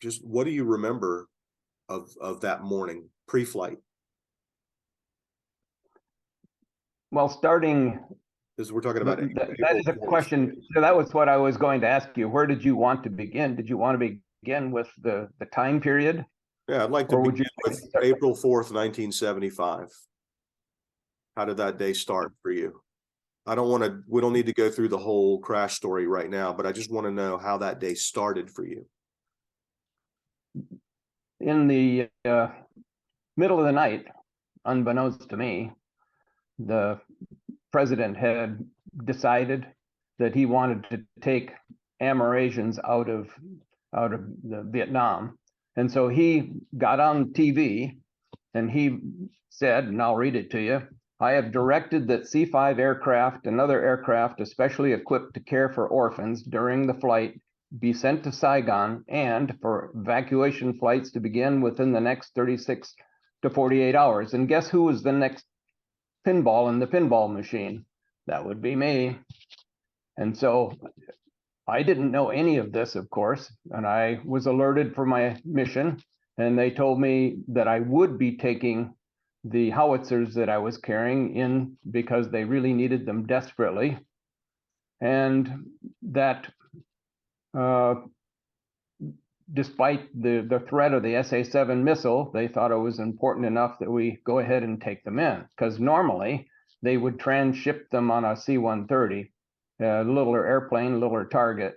just what do you remember of that morning pre-flight? Well, starting, This we're talking about. that is a question. So that was what I was going to ask you. Where did you want to begin? Did you want to begin with the time period? Yeah, I'd like to begin with April 4th, 1975. How did that day start for you? We don't need to go through the whole crash story right now, but I just want to know how that day started for you. In the middle of the night, unbeknownst to me, the president had decided that he wanted to take Amerasians out of the Vietnam. And so he got on TV and he said, and I'll read it to you, "I have directed that C-5 aircraft and other aircraft especially equipped to care for orphans during the flight be sent to Saigon and for evacuation flights to begin within the next 36 to 48 hours. And guess who was the next pinball in the pinball machine? That would be me. And so I didn't know any of this, of course, and I was alerted for my mission, and they told me that I would be taking the howitzers that I was carrying in because they really needed them desperately, and that despite the threat of the SA-7 missile, they thought it was important enough that we go ahead and take them in, because normally they would transship them on a C-130, a littler airplane, littler target.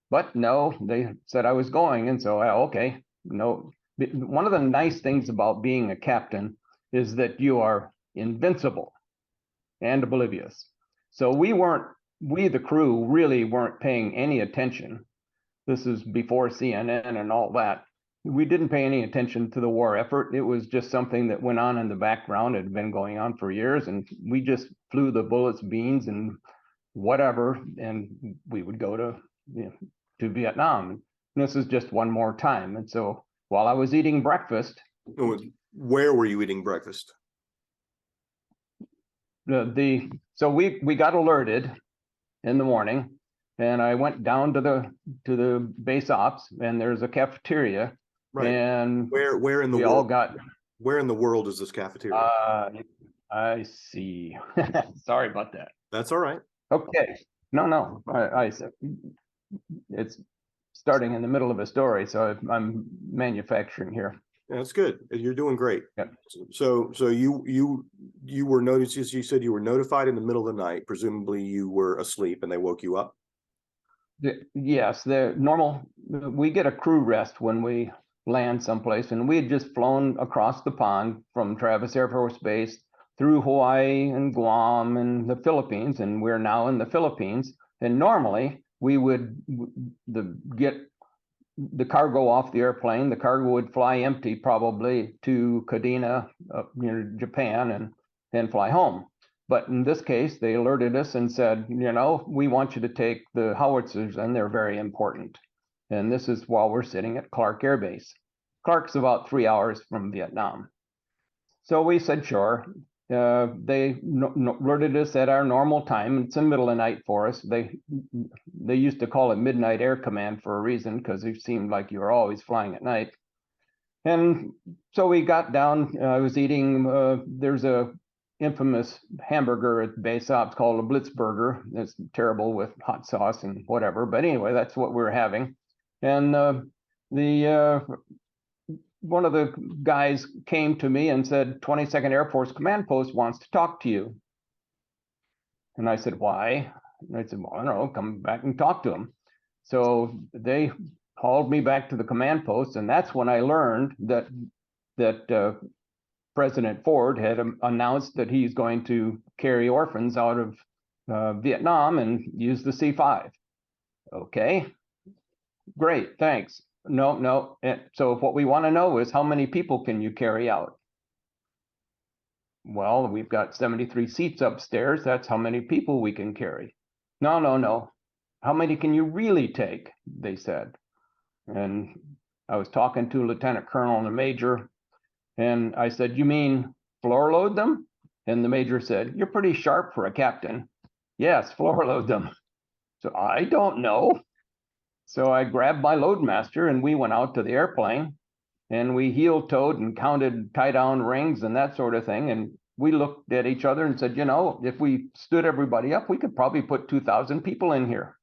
But no, they said I was going, and so okay, no. One of the nice things about being a captain is that you are invincible and oblivious. So we, the crew, really weren't paying any attention. This is before CNN and all that. We didn't pay any attention to the war effort. It was just something that went on in the background. It had been going on for years, and we just flew the bullets, beans, and whatever, and we would go to Vietnam. And this is just one more time. And so while I was eating breakfast. Where were you eating breakfast? So we got alerted in the morning, and I went down to the base ops, and there's a cafeteria. Right. And where in the we world? all got. Where in the world is this cafeteria? I see. Sorry about that. That's all right. Okay. No. I said it's starting in the middle of a story, so I'm manufacturing here. Yeah, that's good. You're doing great. Yeah. So you were noticed. You said you were notified in the middle of the night. Presumably you were asleep, and they woke you up. Yes, the normal. We get a crew rest when we land someplace, and we had just flown across the pond from Travis Air Force Base through Hawaii and Guam and the Philippines, and we're now in the Philippines. And normally we would get the cargo off the airplane. The cargo would fly empty probably to Kadena, Japan, and fly home. But in this case, they alerted us and said, we want you to take the howitzers, and they're very important. And this is while we're sitting at Clark Air Base. Clark's about 3 hours from Vietnam. So we said, sure. They alerted us at our normal time. It's the middle of the night for us. They used to call it Midnight Air Command for a reason, because it seemed like you were always flying at night. And so we got down. I was eating. There's a infamous hamburger at base ops called a Blitzburger. It's terrible with hot sauce and whatever. But anyway, that's what we're having. And one of the guys came to me and said, 22nd Air Force Command Post wants to talk to you. And I said, why? And I said, well, I don't know, come back and talk to him. So they hauled me back to the command post, and that's when I learned that President Ford had announced that he's going to carry orphans out of Vietnam and use the C-5. Okay, great, thanks. No. So what we want to know is how many people can you carry out? Well, we've got 73 seats upstairs. That's how many people we can carry. No. How many can you really take? They said. And I was talking to a lieutenant colonel and a major, and I said, you mean floor load them? And the major said, you're pretty sharp for a captain. Yes, floor load them. So I don't know. So I grabbed my loadmaster and we went out to the airplane and we heel-toed and counted tie-down rings and that sort of thing. And we looked at each other and said, you know, if we stood everybody up, we could probably put 2,000 people in here.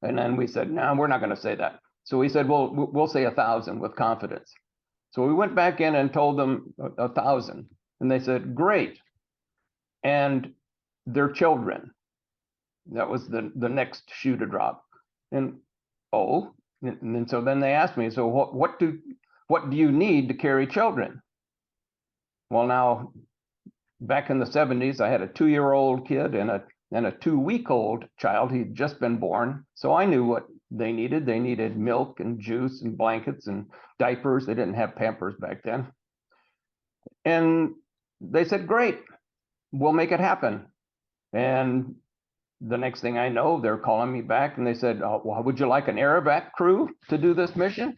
And then we said, no, we're not going to say that. So we said, well, we'll say 1,000 with confidence. So we went back in and told them 1,000. And they said, great. And their children. That was the next shoe to drop. And and so then they asked me, so what do you need to carry children? Well, now, back in the 70s, I had a 2-year-old kid and a 2-week-old child. He'd just been born. So I knew what they needed. They needed milk and juice and blankets and diapers. They didn't have Pampers back then. And they said, great, we'll make it happen. And the next thing I know, they're calling me back and they said, well, would you like an air-evac crew to do this mission?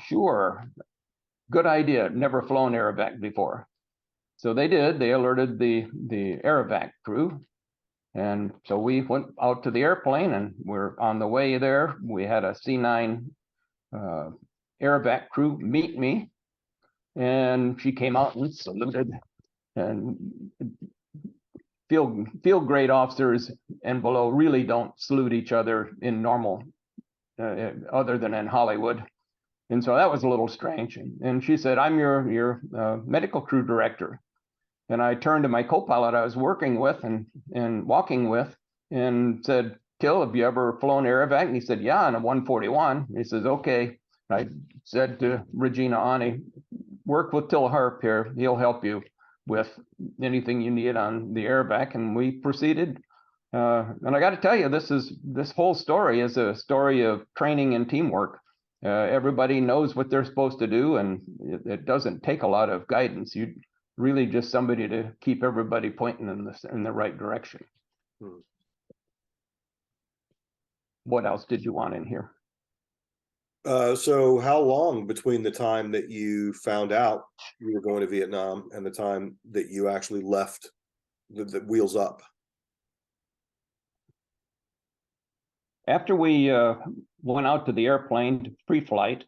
Sure. Good idea. Never flown air-evac before. So they did. They alerted the air-evac crew. And so we went out to the airplane and we're on the way there. We had a C9 air-evac crew meet me. And she came out and saluted. And field grade officers and below really don't salute each other in normal, other than in Hollywood. And so that was a little strange. And she said, I'm your medical crew director. And I turned to my co-pilot I was working with and walking with and said, Till, have you ever flown air-evac? And he said, yeah, on a 141. He says, okay. I said to Regina Ani, work with Till Harp here. He'll help you with anything you need on the air-evac. And we proceeded. And I got to tell you, this whole story is a story of training and teamwork. Everybody knows what they're supposed to do, and it doesn't take a lot of guidance. You really just somebody to keep everybody pointing in the right direction. What else did you want in here? So how long between the time that you found out you were going to Vietnam and the time that you actually left the wheels up? After we went out to the airplane pre-flight,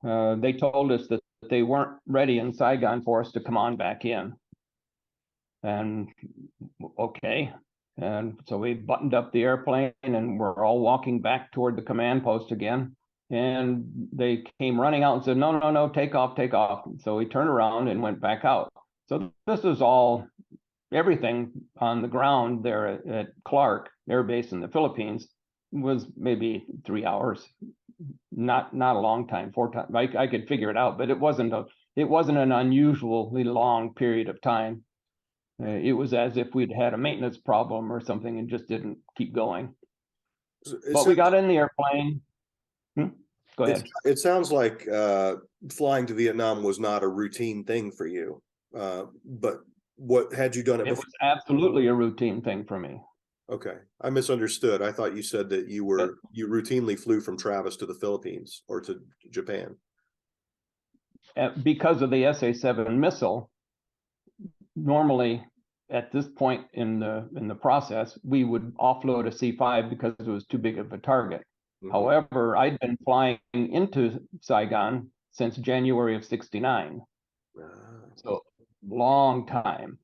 they told us that they weren't ready in Saigon for us to come on back in. And okay. And so we buttoned up the airplane and we're all walking back toward the command post again. And they came running out and said, no, take off. So we turned around and went back out. So this is everything on the ground there at Clark Air Base in the Philippines was maybe 3 hours. Not a long time, 4 times. I could figure it out, but it wasn't an unusually long period of time. It was as if we'd had a maintenance problem or something and just didn't keep going. But we got in the airplane. Go ahead. It sounds like flying to Vietnam was not a routine thing for you. But what had you done it before? It was absolutely a routine thing for me. Okay, I misunderstood. I thought you said that you routinely flew from Travis to the Philippines or to Japan. Because of the SA-7 missile, normally at this point in the process, we would offload a C-5 because it was too big of a target. Mm-hmm. However, I'd been flying into Saigon since January of '69, so long time.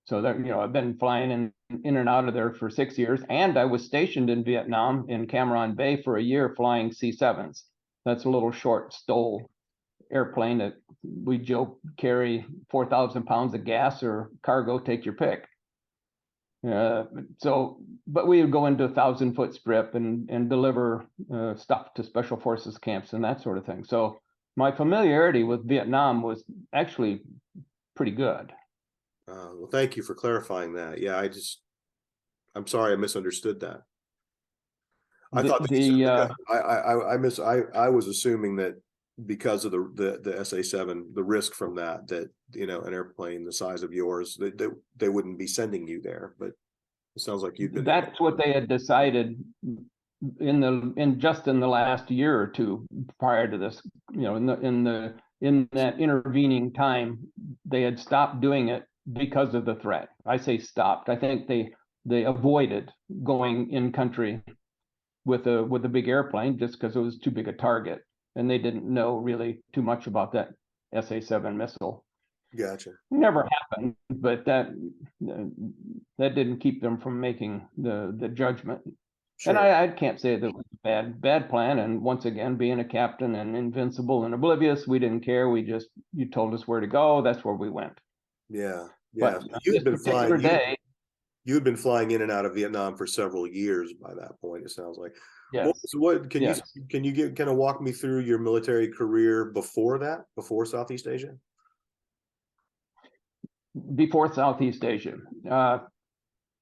So that, I've been flying in and out of there for 6 years, and I was stationed in Vietnam in Cam Ranh Bay for a year flying C-7s. That's a little short STOL airplane that we joke carry 4,000 pounds of gas or cargo, take your pick. But we would go into 1,000-foot strip and deliver stuff to special forces camps and that sort of thing. So my familiarity with Vietnam was actually pretty good. Well, thank you for clarifying that. Yeah, I'm sorry I misunderstood that. I thought I was assuming that because of the SA-7, the risk from that an airplane the size of yours, they wouldn't be sending you there. But it sounds like you've been. That's what they had decided in the last year or two prior to this. In that intervening time, they had stopped doing it because of the threat. I say stopped. I think they avoided going in country with a big airplane just because it was too big a target, and they didn't know really too much about that SA-7 missile. Gotcha. Never happened, but that didn't keep them from making the judgment. Sure. And I can't say that it was a bad plan. And once again, being a captain and invincible and oblivious, we didn't care. You told us where to go. That's where we went. Yeah. But So this particular day, you had been flying in and out of Vietnam for several years by that point, it sounds like. yes, So what can yes. you kind of walk me through your military career before that, before Southeast Asia? Before Southeast Asia.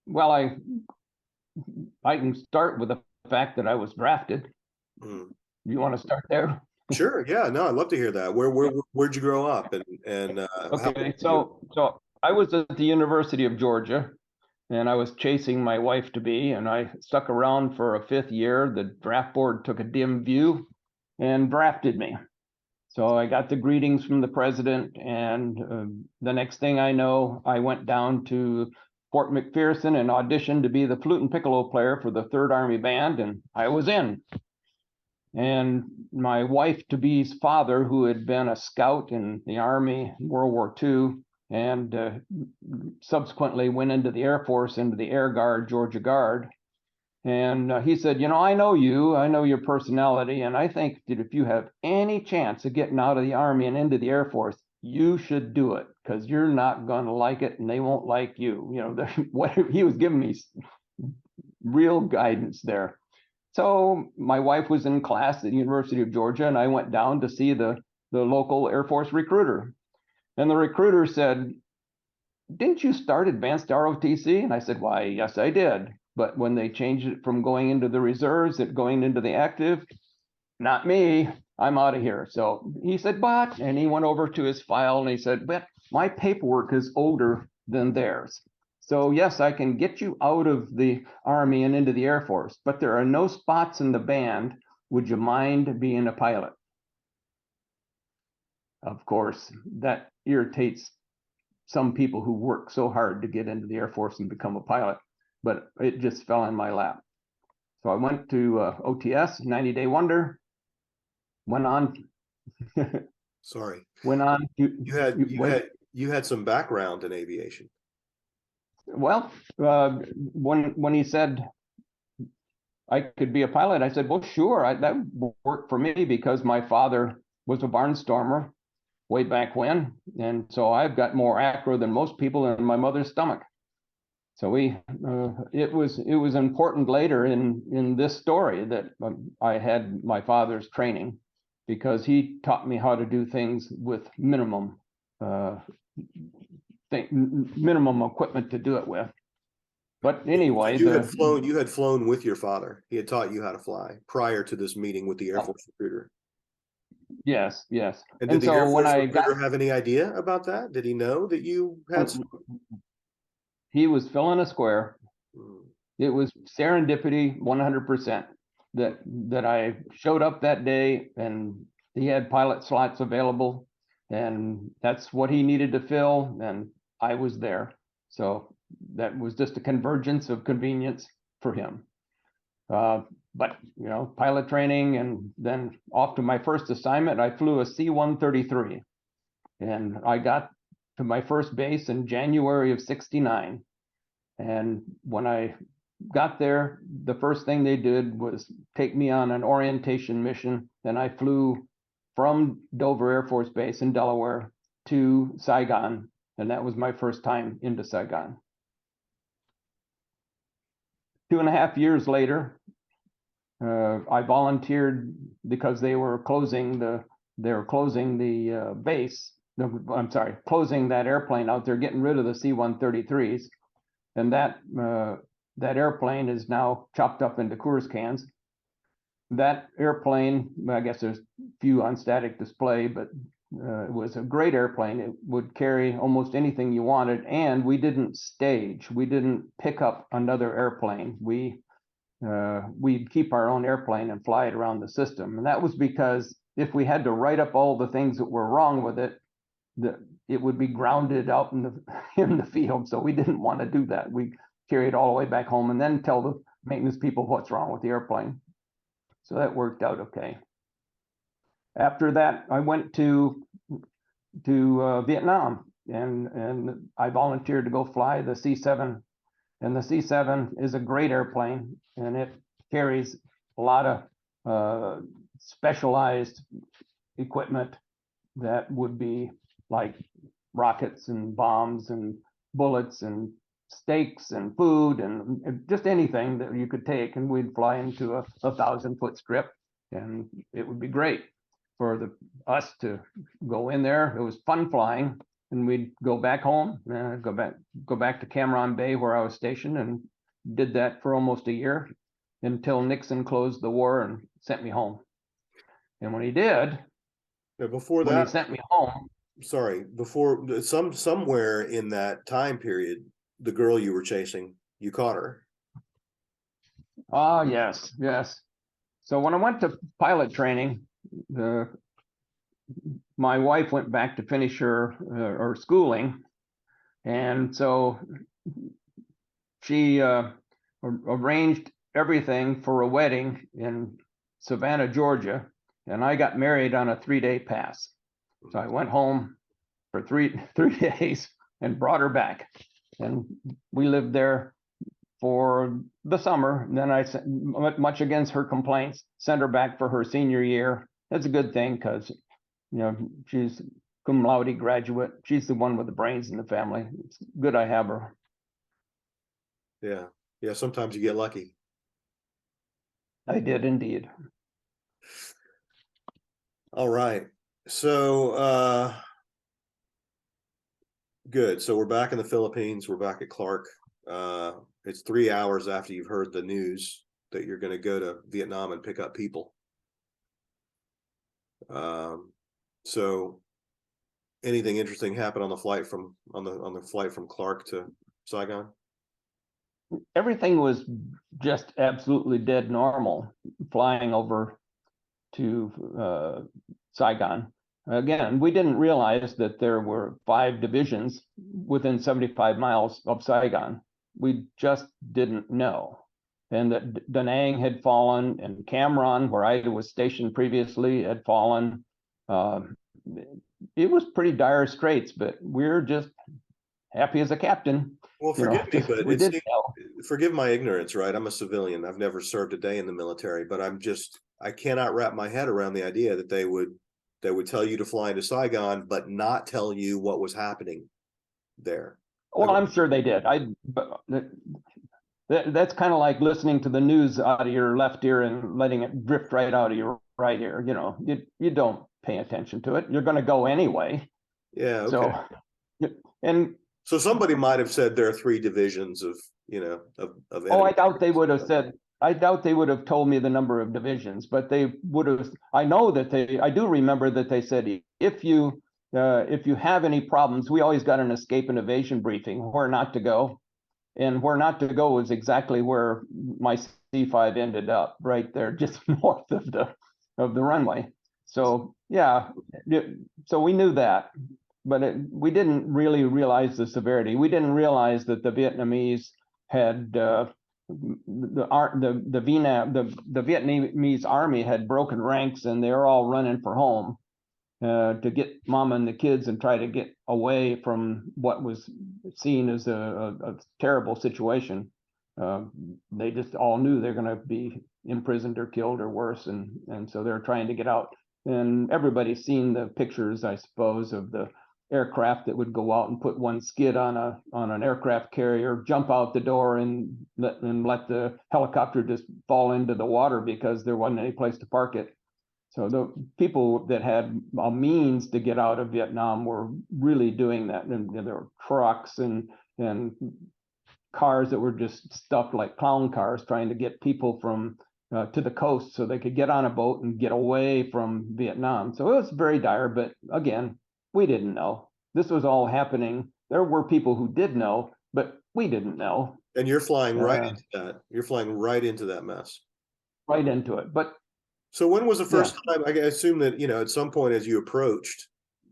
Well, I can start with the fact that I was drafted. You want to start there? Sure. Yeah. No, I'd love to hear that. Where'd you grow up? And Okay. So I was at the University of Georgia, and I was chasing my wife to be, and I stuck around for a 5th year. The draft board took a dim view and drafted me. So I got the greetings from the president, and the next thing I know, I went down to Fort McPherson and auditioned to be the flute and piccolo player for the 3rd Army Band, and I was in. And my wife-to-be's father, who had been a scout in the Army in World War II, and subsequently went into the Air Force, into the Air Guard, Georgia Guard. And he said, I know you, I know your personality, and I think that if you have any chance of getting out of the Army and into the Air Force, you should do it, because you're not going to like it and they won't like you. What he was giving me real guidance there. So my wife was in class at the University of Georgia, and I went down to see the local Air Force recruiter. And the recruiter said, "Didn't you start advanced ROTC?" And I said, "Why, yes, I did. But when they changed it from going into the reserves to going into the active, not me, I'm out of here." So he said, "But," and he went over to his file and he said, "But my paperwork is older than theirs. So yes, I can get you out of the Army and into the Air Force, but there are no spots in the band. Would you mind being a pilot?" Of course, that irritates some people who work so hard to get into the Air Force and become a pilot, but it just fell in my lap. So I went to OTS, 90-day wonder, went on. Sorry. Went on. You had some background in aviation. Well, when he said I could be a pilot, I said, "Well, sure, that worked for me because my father was a barnstormer way back when, and so I've got more acro than most people in my mother's stomach." So it was important later in this story that I had my father's training, because he taught me how to do things with minimum equipment to do it with. But anyway, you had flown with your father. He had taught you how to fly prior to this meeting with the Air Force recruiter. Yes. And did the Air Force recruiter have any idea about that? Did he know that you had? He was filling a square. It was serendipity 100% that I showed up that day and he had pilot slots available, and that's what he needed to fill, and I was there. So that was just a convergence of convenience for him. But pilot training, and then off to my first assignment, I flew a C-133, and I got to my first base in January of '69. And when I got there, the first thing they did was take me on an orientation mission, and I flew from Dover Air Force Base in Delaware to Saigon, and that was my first time into Saigon. 2.5 years later, I volunteered because they were closing the base. I'm sorry, closing that airplane out there, getting rid of the C-133s, and that airplane is now chopped up into Coors cans. That airplane, I guess there's few on static display, but it was a great airplane. It would carry almost anything you wanted, and we didn't stage. We didn't pick up another airplane. We'd keep our own airplane and fly it around the system. And that was because if we had to write up all the things that were wrong with it, it would be grounded out in the field. So we didn't want to do that. We carry it all the way back home and then tell the maintenance people what's wrong with the airplane. So that worked out okay. After that, I went to Vietnam, and I volunteered to go fly the C-7. And the C-7 is a great airplane, and it carries a lot of specialized equipment that would be like rockets and bombs and bullets and steaks and food and just anything that you could take, and we'd fly into a 1,000-foot strip, and it would be great for us to go in there. It was fun flying, and we'd go back home, go back to Cameron Bay where I was stationed, and did that for almost a year until Nixon closed the war and sent me home. And when he did, Now, before when he that, sent me home, sorry, before somewhere in that time period, the girl you were chasing, you caught her. yes. So when I went to pilot training, my wife went back to finish her schooling, and so she arranged everything for a wedding in Savannah, Georgia, and I got married on a 3-day pass. So I went home for three days and brought her back, and we lived there for the summer. And then I, much against her complaints, sent her back for her senior year. That's a good thing, because she's cum laude graduate. She's the one with the brains in the family. It's good I have her. Yeah, sometimes you get lucky. I did indeed. All right, so good. So we're back in the Philippines. We're back at Clark. It's 3 hours after you've heard the news that you're going to go to Vietnam and pick up people. So anything interesting happened on the flight from Clark to Saigon? Everything was just absolutely dead normal flying over to Saigon. Again, we didn't realize that there were 5 divisions within 75 miles of Saigon. We just didn't know. And that Da Nang had fallen, and Cam Ranh, where I was stationed previously, had fallen. It was pretty dire straits, but we're just happy as a captain. Well, forgive me, but forgive my ignorance, right? I'm a civilian. I've never served a day in the military, but I cannot wrap my head around the idea that they would tell you to fly into Saigon, but not tell you what was happening there. Well, I'm sure they did. That's kind of like listening to the news out of your left ear and letting it drift right out of your right ear. You don't pay attention to it. You're going to go anyway. Yeah. Okay. So somebody might have said there are 3 divisions of I doubt they would have said. I doubt they would have told me the number of divisions, but they would have. I do remember that they said, if you have any problems, we always got an escape and evasion briefing where not to go. And where not to go was exactly where my C-5 ended up, right there, just north of the runway. So yeah, so we knew that, but we didn't really realize the severity. We didn't realize that the Vietnamese had the Vietnamese army had broken ranks, and they were all running for home to get mama and the kids and try to get away from what was seen as a terrible situation. They just all knew they're going to be imprisoned or killed or worse, and so they're trying to get out. And everybody's seen the pictures, I suppose, of the aircraft that would go out and put one skid on an aircraft carrier, jump out the door, and let the helicopter just fall into the water because there wasn't any place to park it. So the people that had a means to get out of Vietnam were really doing that. And there were trucks and cars that were just stuffed like clown cars, trying to get people from to the coast so they could get on a boat and get away from Vietnam. So it was very dire, but again, we didn't know. This was all happening. There were people who did know, but we didn't know. And you're flying right into that. You're flying right into that mess. Right into it. But so when was the first time? I assume that, at some point as you approached,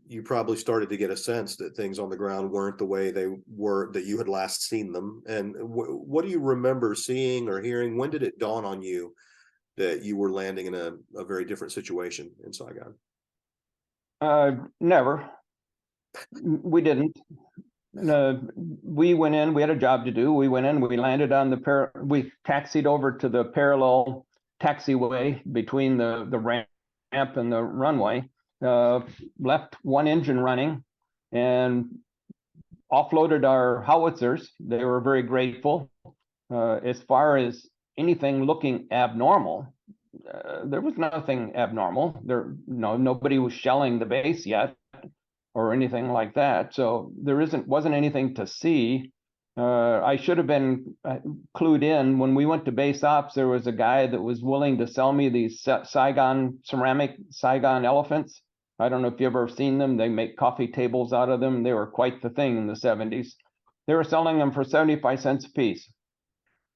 you probably started to get a sense that things on the ground weren't the way they were, that you had last seen them. And what do you remember seeing or hearing? When did it dawn on you that you were landing in a very different situation in Saigon? Never. We didn't. We went in, we had a job to do. We went in, we landed on we taxied over to the parallel taxiway between the ramp and the runway, left one engine running and offloaded our howitzers. They were very grateful. As far as anything looking abnormal, there was nothing abnormal. Nobody was shelling the base yet or anything like that. So there wasn't anything to see. I should have been clued in. When we went to base ops, there was a guy that was willing to sell me these ceramic Saigon elephants. I don't know if you've ever seen them. They make coffee tables out of them. They were quite the thing in the 70s. They were selling them for 75 cents a piece.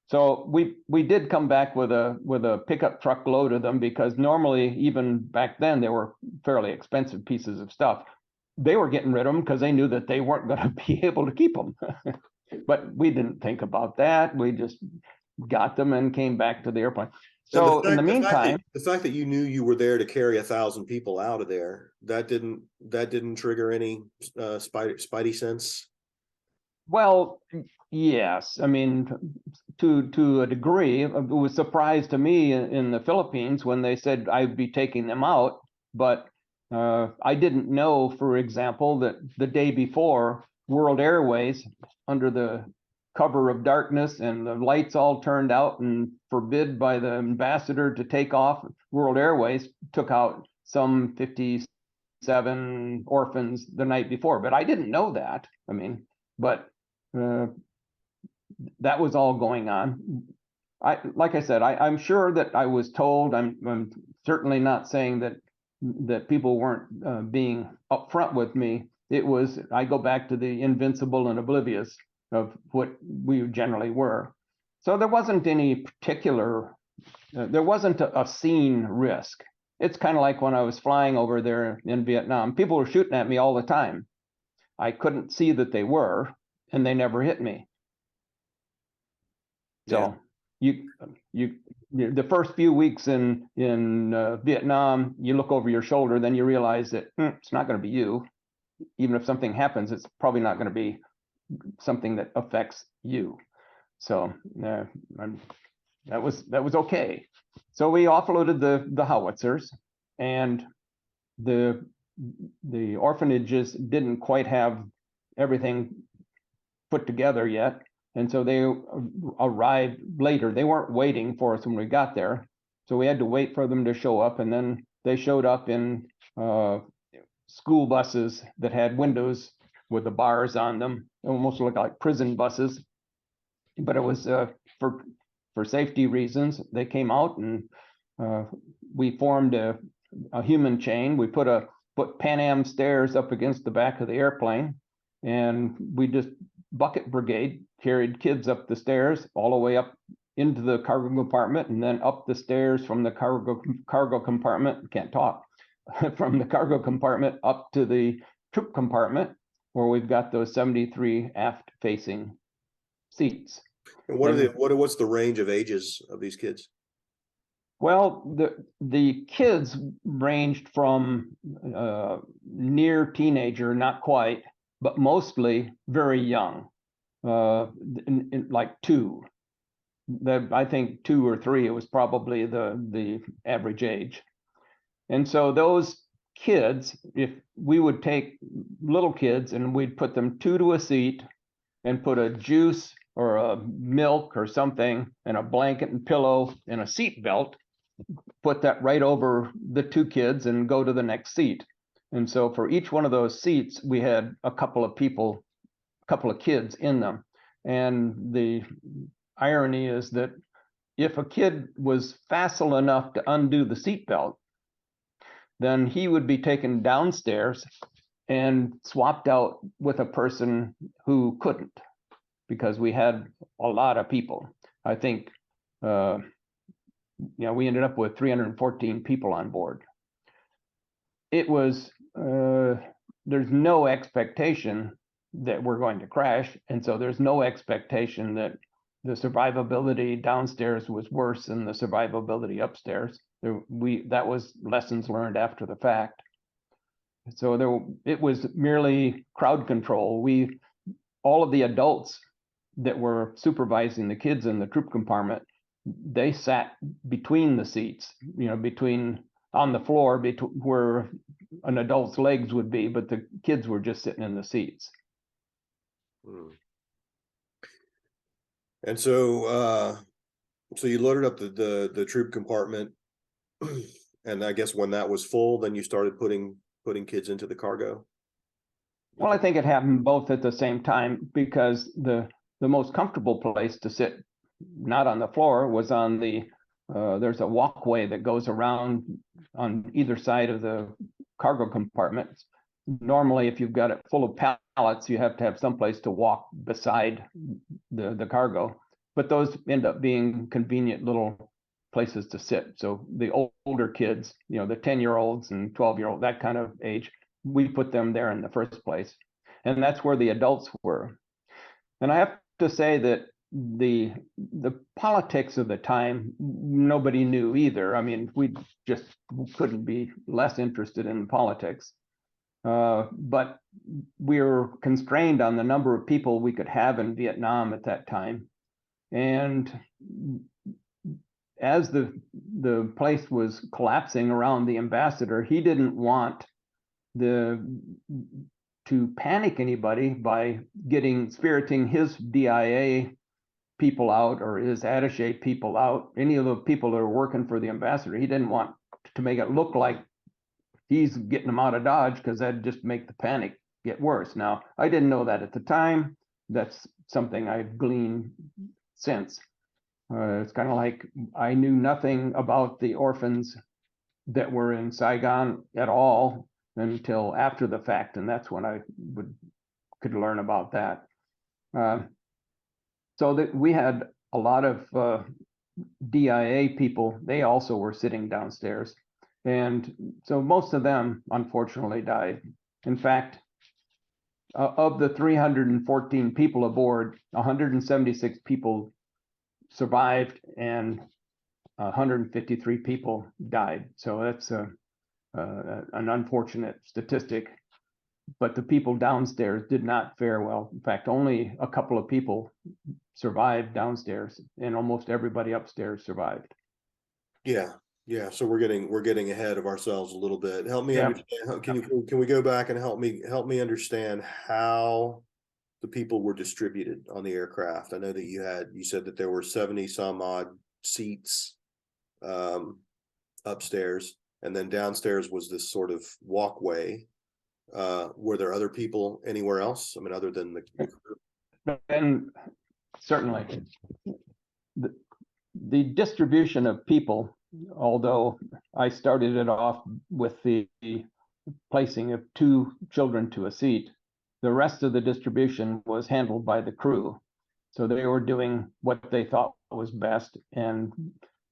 So we did come back with a pickup truck load of them, because normally, even back then, they were fairly expensive pieces of stuff. They were getting rid of them because they knew that they weren't going to be able to keep them. But we didn't think about that. We just got them and came back to the airplane. So in the meantime, the fact that you knew you were there to carry 1,000 people out of there, that didn't trigger any spidey sense. Well, yes. I mean, to a degree, it was a surprise to me in the Philippines when they said I'd be taking them out. But I didn't know, for example, that the day before, World Airways, under the cover of darkness and the lights all turned out and forbid by the ambassador to take off, World Airways took out some 57 orphans the night before. But I didn't know that. I mean, but that was all going on. Like I said, I'm sure that I was told. I'm certainly not saying that people weren't being upfront with me. I go back to the invincible and oblivious of what we generally were. So there wasn't any particular, there wasn't a scene risk. It's kind of like when I was flying over there in Vietnam. People were shooting at me all the time. I couldn't see that they were, and they never hit me. So the first few weeks in Vietnam, you look over your shoulder, then you realize that it's not going to be you. Even if something happens, it's probably not going to be something that affects you. So that was okay. So we offloaded the howitzers, and the orphanages didn't quite have everything put together yet. And so they arrived later. They weren't waiting for us when we got there. So we had to wait for them to show up. And then they showed up in school buses that had windows with the bars on them. It almost looked like prison buses. But it was for safety reasons. They came out, and we formed a human chain. We put Pan Am stairs up against the back of the airplane. And we just bucket brigade carried kids up the stairs all the way up into the cargo compartment, and then up the stairs from the cargo compartment, can't talk, from the cargo compartment up to the troop compartment, where we've got those 73 aft facing seats. And what's the range of ages of these kids? Well, the kids ranged from near teenager, not quite, but mostly very young, like 2. I think 2 or 3, it was probably the average age. And so those kids, if we would take little kids and we'd put them 2 to a seat and put a juice or a milk or something and a blanket and pillow and a seat belt, put that right over the 2 kids and go to the next seat. And so for each one of those seats, we had a couple of kids in them. And the irony is that if a kid was facile enough to undo the seatbelt, then he would be taken downstairs and swapped out with a person who couldn't, because we had a lot of people. I think, we ended up with 314 people on board. It was, there's no expectation that we're going to crash. And so there's no expectation that the survivability downstairs was worse than the survivability upstairs. That was lessons learned after the fact. So it was merely crowd control. All of the adults that were supervising the kids in the troop compartment, they sat between the seats, on the floor where an adult's legs would be, but the kids were just sitting in the seats. And so you loaded up the troop compartment, and I guess when that was full, then you started putting kids into the cargo. Well, I think it happened both at the same time, because the most comfortable place to sit, not on the floor, was on there's a walkway that goes around on either side of the cargo compartments. Normally, if you've got it full of pallets, you have to have someplace to walk beside the cargo, but those end up being convenient little places to sit. So the older kids, the 10-year-olds and 12-year-old, that kind of age, we put them there in the first place. And that's where the adults were. And I have to say that the politics of the time, nobody knew either. I mean, we just couldn't be less interested in politics. But we were constrained on the number of people we could have in Vietnam at that time. And as the place was collapsing around the ambassador, he didn't want to panic anybody by spiriting his DIA people out or his attaché people out, any of the people that are working for the ambassador. He didn't want to make it look like he's getting them out of Dodge, because that'd just make the panic get worse. Now, I didn't know that at the time. That's something I've gleaned since. It's kind of like I knew nothing about the orphans that were in Saigon at all until after the fact, and that's when I could learn about that. So that we had a lot of DIA people. They also were sitting downstairs, and so most of them unfortunately died. In fact, of the 314 people aboard, 176 people survived and 153 people died. So that's an unfortunate statistic, but the people downstairs did not fare well. In fact, only a couple of people survived downstairs, and almost everybody upstairs survived. Yeah. So we're getting ahead of ourselves a little bit. Help me understand. Can we go back and help me understand how the people were distributed on the aircraft? I know that you said that there were 70 some odd seats upstairs, and then downstairs was this sort of walkway. Were there other people anywhere else? I mean, other than the crew? And certainly the distribution of people, although I started it off with the placing of 2 children to a seat, the rest of the distribution was handled by the crew. So they were doing what they thought was best. And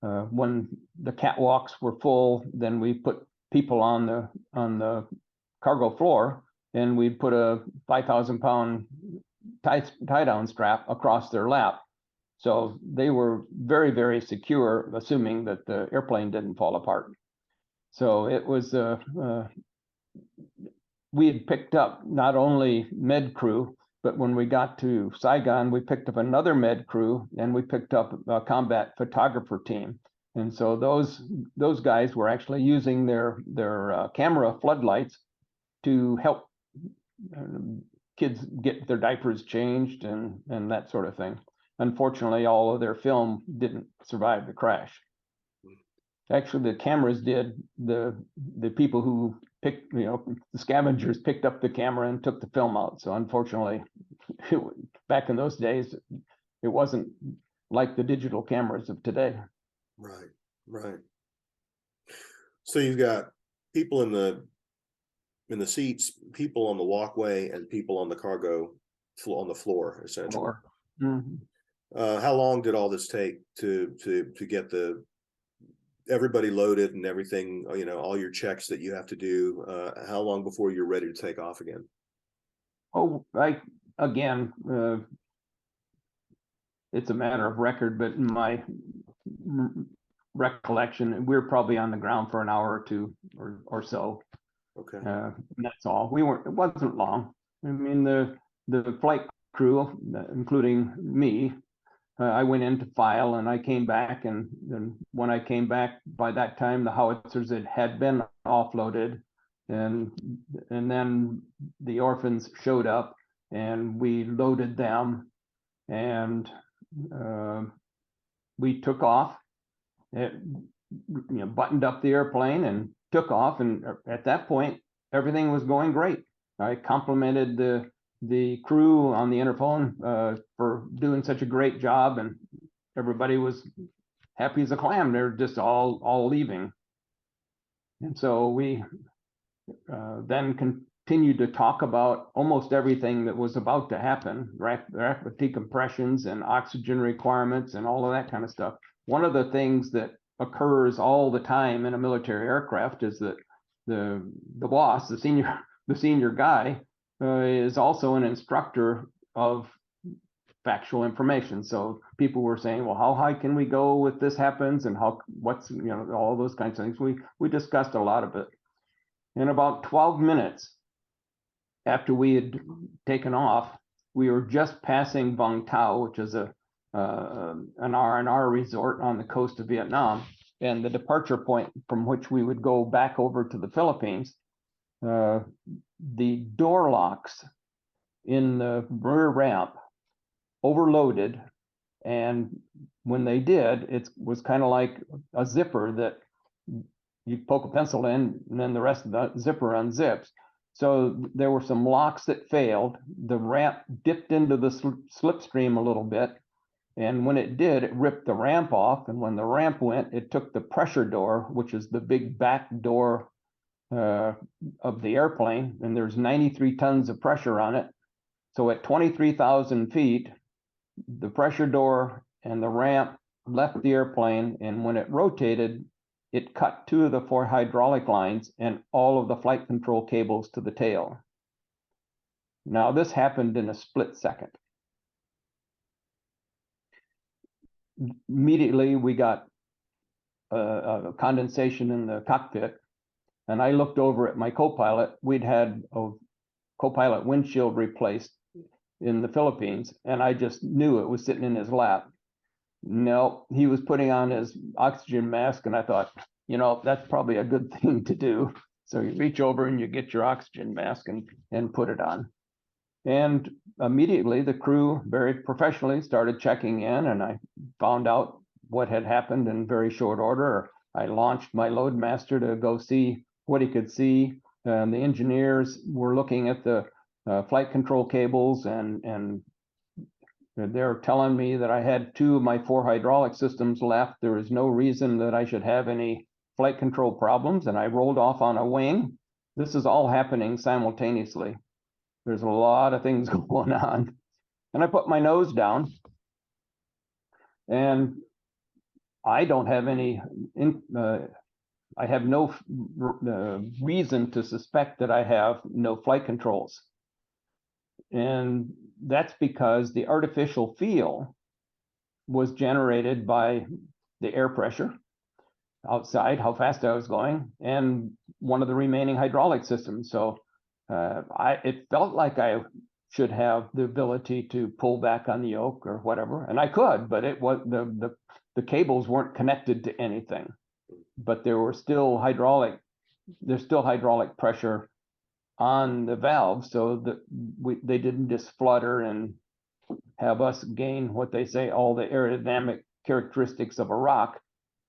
when the catwalks were full, then we put people on the cargo floor, and we'd put a 5,000-pound tie-down strap across their lap. So they were very, very secure, assuming that the airplane didn't fall apart. So it was, we had picked up not only med crew, but when we got to Saigon, we picked up another med crew, and we picked up a combat photographer team. And so those guys were actually using their camera floodlights to help kids get their diapers changed and that sort of thing. Unfortunately, all of their film didn't survive the crash. Actually, the cameras did. The people who picked, the scavengers picked up the camera and took the film out. So unfortunately, back in those days, it wasn't like the digital cameras of today. Right. So you've got people in the seats, people on the walkway, and people on the cargo on the floor, essentially. Mm-hmm. How long did all this take to get everybody loaded and everything, all your checks that you have to do? How long before you're ready to take off again? Oh, again, it's a matter of record, but in my recollection, we were probably on the ground for an hour or two or so. Okay. That's all. It wasn't long. I mean, the flight crew, including me, I went in to file, and I came back, and when I came back, by that time the howitzers had been offloaded, and then the orphans showed up, and we loaded them, and we took off. Buttoned up the airplane and took off, and at that point everything was going great. I complimented the crew on the interphone for doing such a great job, and everybody was happy as a clam. They're just all leaving, and so we then continued to talk about almost everything that was about to happen, rapid decompressions and oxygen requirements and all of that kind of stuff. One of the things that occurs all the time in a military aircraft is that the boss, the senior guy, is also an instructor of factual information. So people were saying, well, how high can we go if this happens, and what's all those kinds of things. We discussed a lot of it. In about 12 minutes after we had taken off, we were just passing Vung Tau, which is an R&R resort on the coast of Vietnam, and the departure point from which we would go back over to the Philippines. The door locks in the rear ramp overloaded, and when they did, it was kind of like a zipper that you poke a pencil in, and then the rest of the zipper unzips. So there were some locks that failed. The ramp dipped into the slipstream a little bit, and when it did, it ripped the ramp off. And when the ramp went, it took the pressure door, which is the big back door of the airplane, and there's 93 tons of pressure on it. So at 23,000 feet, the pressure door and the ramp left the airplane, and when it rotated, it cut 2 of the 4 hydraulic lines and all of the flight control cables to the tail. Now, this happened in a split second. Immediately, we got a condensation in the cockpit, and I looked over at my co-pilot. We'd had a co-pilot windshield replaced in the Philippines, and I just knew it was sitting in his lap. No, he was putting on his oxygen mask, and I thought, that's probably a good thing to do. So you reach over and you get your oxygen mask and put it on. And immediately the crew very professionally started checking in, and I found out what had happened in very short order. I launched my loadmaster to go see what he could see. The engineers were looking at the flight control cables, and they're telling me that I had 2 of my 4 hydraulic systems left. There is no reason that I should have any flight control problems, and I rolled off on a wing. This is all happening simultaneously. There's a lot of things going on. And I put my nose down, and I don't have any, I have no reason to suspect that I have no flight controls. And that's because the artificial feel was generated by the air pressure outside, how fast I was going, and one of the remaining hydraulic systems. So it felt like I should have the ability to pull back on the yoke or whatever, and I could, but it was the cables weren't connected to anything. But there's still hydraulic pressure on the valve, so that they didn't just flutter and have us gain what they say all the aerodynamic characteristics of a rock.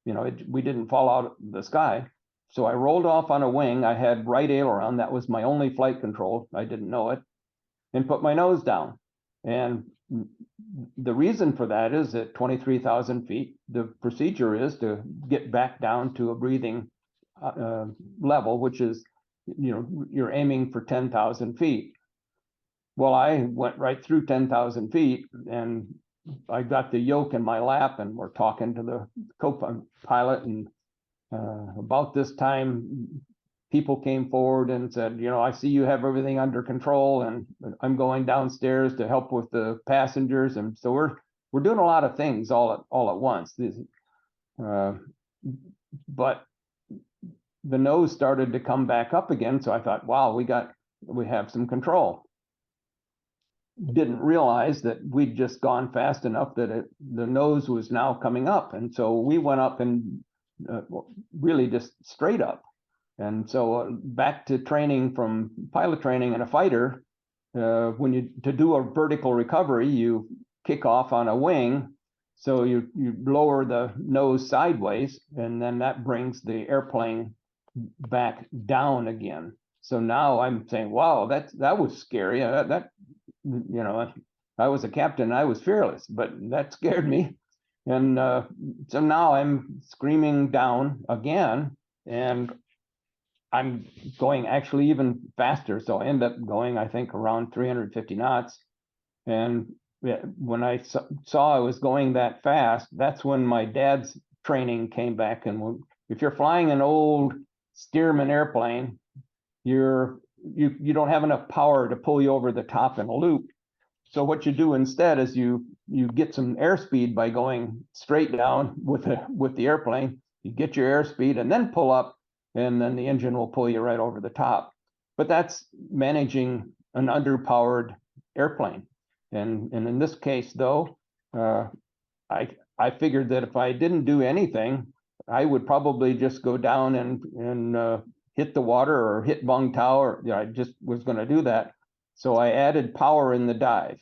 We didn't fall out of the sky. So I rolled off on a wing. I had right aileron. That was my only flight control. I didn't know it, and put my nose down. And the reason for that is at 23,000 feet, the procedure is to get back down to a breathing level, which is, you're aiming for 10,000 feet. Well, I went right through 10,000 feet, and I got the yoke in my lap, and we're talking to the co-pilot, and about this time, people came forward and said, I see you have everything under control, and I'm going downstairs to help with the passengers. And so we're doing a lot of things all at once. But the nose started to come back up again. So I thought, wow, we have some control. Didn't realize that we'd just gone fast enough that the nose was now coming up. And so we went up and really just straight up. And so back to training from pilot training and a fighter, to do a vertical recovery, you kick off on a wing. So you lower the nose sideways, and then that brings the airplane back down again. So now I'm saying, wow, that was scary. I was a captain, I was fearless, but that scared me. And so now I'm screaming down again, and I'm going actually even faster. So I end up going, I think, around 350 knots. And when I saw I was going that fast, that's when my dad's training came back. And if you're flying an old Stearman airplane, you don't have enough power to pull you over the top in a loop. So what you do instead is you get some airspeed by going straight down with the airplane. You get your airspeed and then pull up, and then the engine will pull you right over the top. But that's managing an underpowered airplane. And in this case, though, I figured that if I didn't do anything, I would probably just go down and hit the water or hit Bung Tao, or I just was going to do that. So I added power in the dive.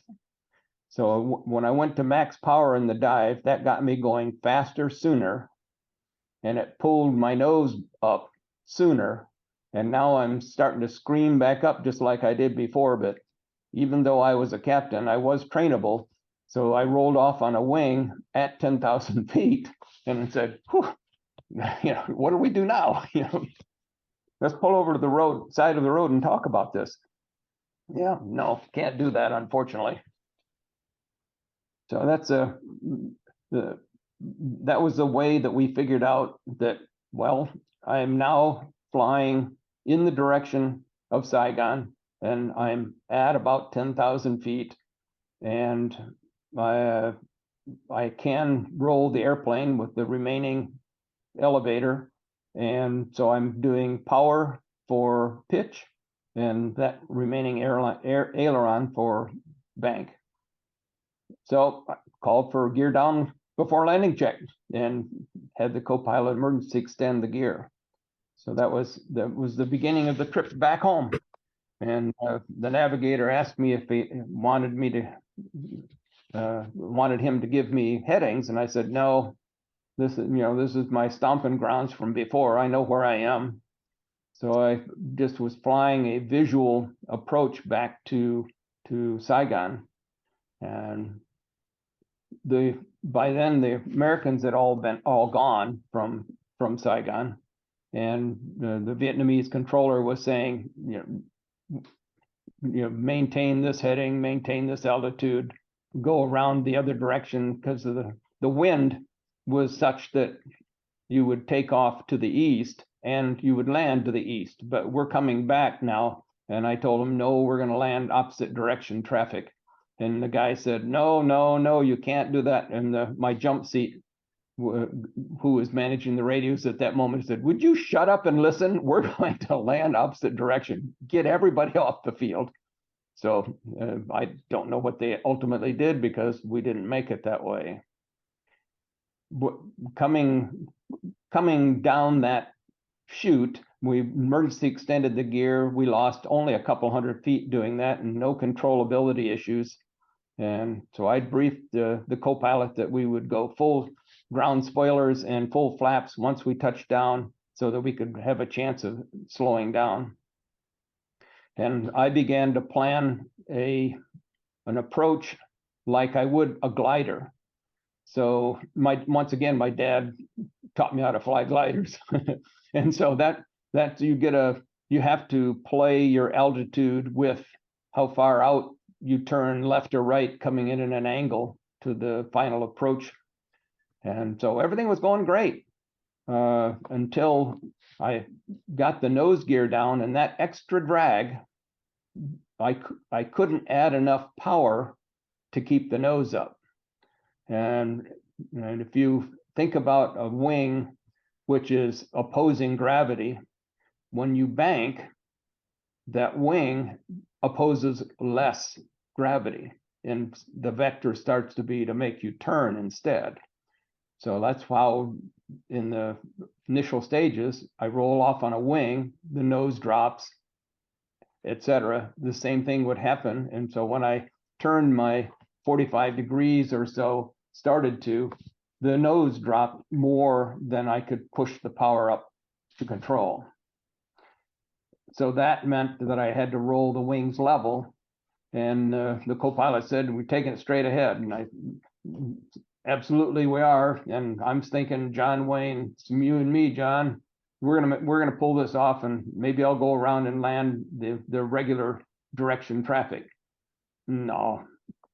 So when I went to max power in the dive, that got me going faster sooner, and it pulled my nose up sooner. And now I'm starting to scream back up just like I did before. But even though I was a captain, I was trainable. So I rolled off on a wing at 10,000 feet and said, whew, what do we do now? Let's pull over to the side of the road and talk about this. Yeah, no, can't do that, unfortunately. So that was the way that we figured out that, well, I am now flying in the direction of Saigon, and I'm at about 10,000 feet, and I can roll the airplane with the remaining elevator. And so I'm doing power for pitch and that remaining aileron for bank. So I called for gear down before landing check and had the co-pilot emergency extend the gear. So that was the beginning of the trip back home. And the navigator asked me if he wanted him to give me headings, and I said no. This is my stomping grounds from before. I know where I am. So I just was flying a visual approach back to Saigon, and by then the Americans had all gone from Saigon, and the Vietnamese controller was saying, maintain this heading, maintain this altitude, go around the other direction, because of the wind was such that you would take off to the east and you would land to the east. But we're coming back now. And I told him, no, we're going to land opposite direction traffic. And the guy said, no, you can't do that. And my jump seat, who was managing the radios at that moment, said, would you shut up and listen? We're going to land opposite direction. Get everybody off the field. So I don't know what they ultimately did, because we didn't make it that way. Coming down that chute, we emergency extended the gear. We lost only a couple hundred feet doing that, and no controllability issues. And so I briefed the co-pilot that we would go full ground spoilers and full flaps once we touched down, so that we could have a chance of slowing down. And I began to plan an approach like I would a glider. So once again, my dad taught me how to fly gliders. And so that you have to play your altitude with how far out you turn left or right, coming in at an angle to the final approach. And so everything was going great until I got the nose gear down, and that extra drag, I couldn't add enough power to keep the nose up. And if you think about a wing, which is opposing gravity, when you bank, that wing opposes less gravity, and the vector starts to be to make you turn instead. So that's how in the initial stages, I roll off on a wing, the nose drops, etc. The same thing would happen. And so when I turned my 45 degrees or so, started to, the nose dropped more than I could push the power up to control. So that meant that I had to roll the wings level. And the co-pilot said, "We're taking it straight ahead." And I, absolutely we are. And I'm thinking, John Wayne, it's you and me, John, we're gonna pull this off, and maybe I'll go around and land the regular direction traffic. No.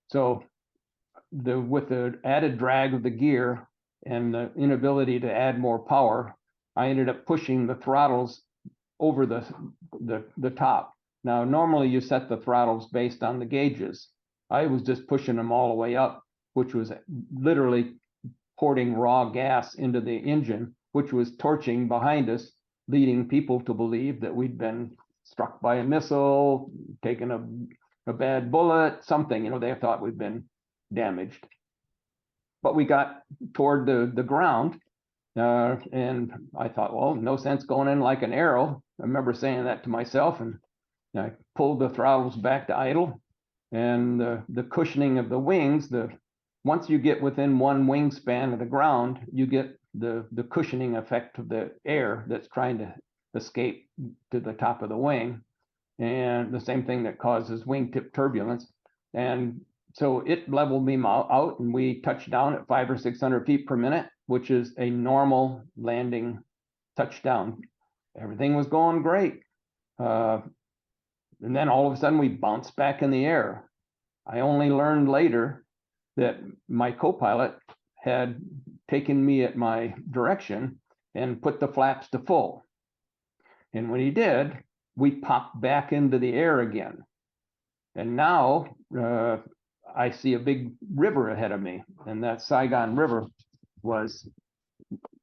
So with the added drag of the gear and the inability to add more power, I ended up pushing the throttles over the top. Now, normally you set the throttles based on the gauges. I was just pushing them all the way up, which was literally pouring raw gas into the engine, which was torching behind us, leading people to believe that we'd been struck by a missile, taken a bad bullet, something, they thought we'd been damaged. But we got toward the ground, and I thought, well, no sense going in like an arrow. I remember saying that to myself, and I pulled the throttles back to idle, and the cushioning of the wings, once you get within one wingspan of the ground, you get the cushioning effect of the air that's trying to escape to the top of the wing, and the same thing that causes wingtip turbulence. And so it leveled me out, and we touched down at 500 or 600 feet per minute, which is a normal landing touchdown. Everything was going great. And then all of a sudden we bounced back in the air. I only learned later that my co-pilot had taken me at my direction and put the flaps to full. And when he did, we popped back into the air again. And now I see a big river ahead of me, and that Saigon River was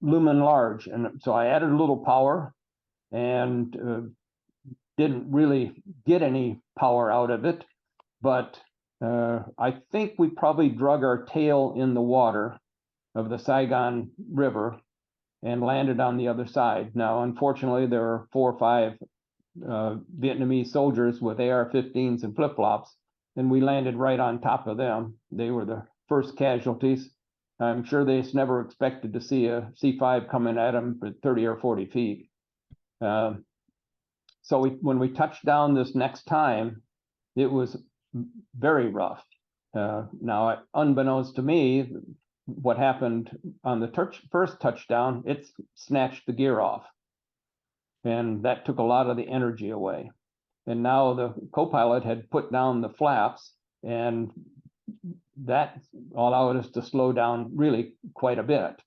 lumen large. And so I added a little power and didn't really get any power out of it, but I think we probably drug our tail in the water of the Saigon River and landed on the other side. Now, unfortunately, there were 4 or 5 Vietnamese soldiers with AR-15s and flip-flops, and we landed right on top of them. They were the first casualties. I'm sure they never expected to see a C-5 coming at them for 30 or 40 feet. So when we touched down this next time, it was very rough. Now, unbeknownst to me, what happened on the first touchdown, it snatched the gear off. And that took a lot of the energy away. And now the co-pilot had put down the flaps, and that allowed us to slow down really quite a bit.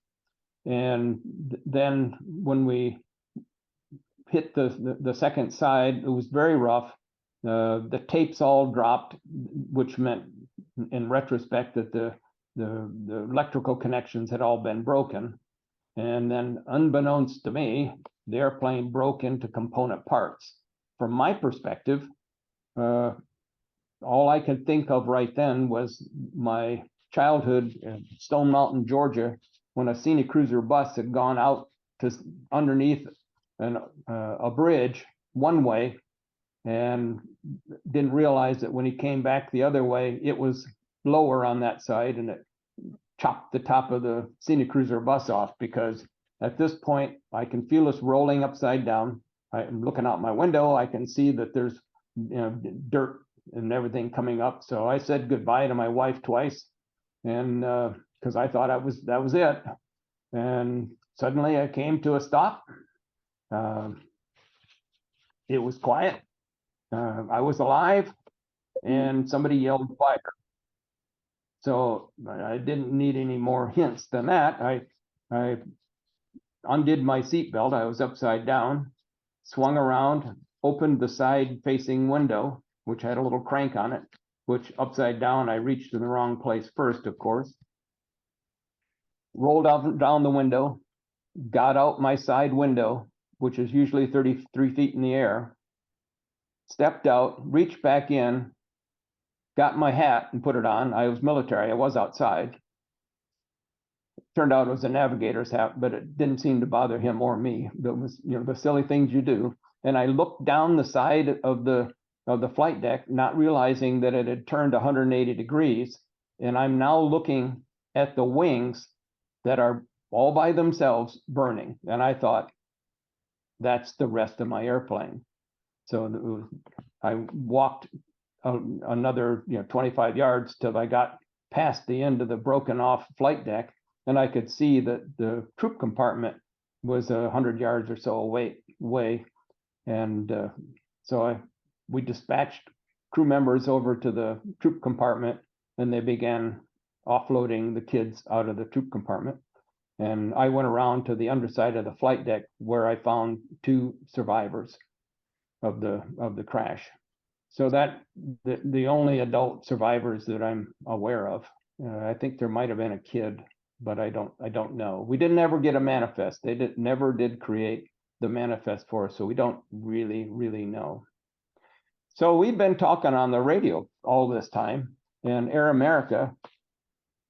And then when we hit the second side, it was very rough. The tapes all dropped, which meant in retrospect that the electrical connections had all been broken. And then unbeknownst to me, the airplane broke into component parts. From my perspective, all I could think of right then was my childhood in Stone Mountain, Georgia, when a scenic cruiser bus had gone out to underneath a bridge one way, and didn't realize that when he came back the other way, it was lower on that side, and it chopped the top of the scenic cruiser bus off. Because at this point, I can feel us rolling upside down. I'm looking out my window. I can see that there's dirt and everything coming up. So I said goodbye to my wife twice, and because I thought that was it. And suddenly I came to a stop. It was quiet. I was alive, and somebody yelled fire. So I didn't need any more hints than that. I undid my seatbelt. I was upside down, swung around, opened the side-facing window, which had a little crank on it, which upside down I reached in the wrong place first, of course. rolled out down the window, got out my side window, which is usually 33 feet in the air, stepped out, reached back in, got my hat and put it on. I was military, I was outside. Turned out it was a navigator's hat, but it didn't seem to bother him or me. That was, the silly things you do. And I looked down the side of the flight deck, not realizing that it had turned 180 degrees. And I'm now looking at the wings that are all by themselves burning. And I thought, that's the rest of my airplane. So I walked another 25 yards till I got past the end of the broken off flight deck, and I could see that the troop compartment was 100 yards or so away. And we dispatched crew members over to the troop compartment, and they began offloading the kids out of the troop compartment. And I went around to the underside of the flight deck where I found 2 survivors of the crash. So that the only adult survivors that I'm aware of. I think there might have been a kid, but I don't know. We didn't ever get a manifest. They never did create the manifest for us, so we don't really know. So we've been talking on the radio all this time, and Air America,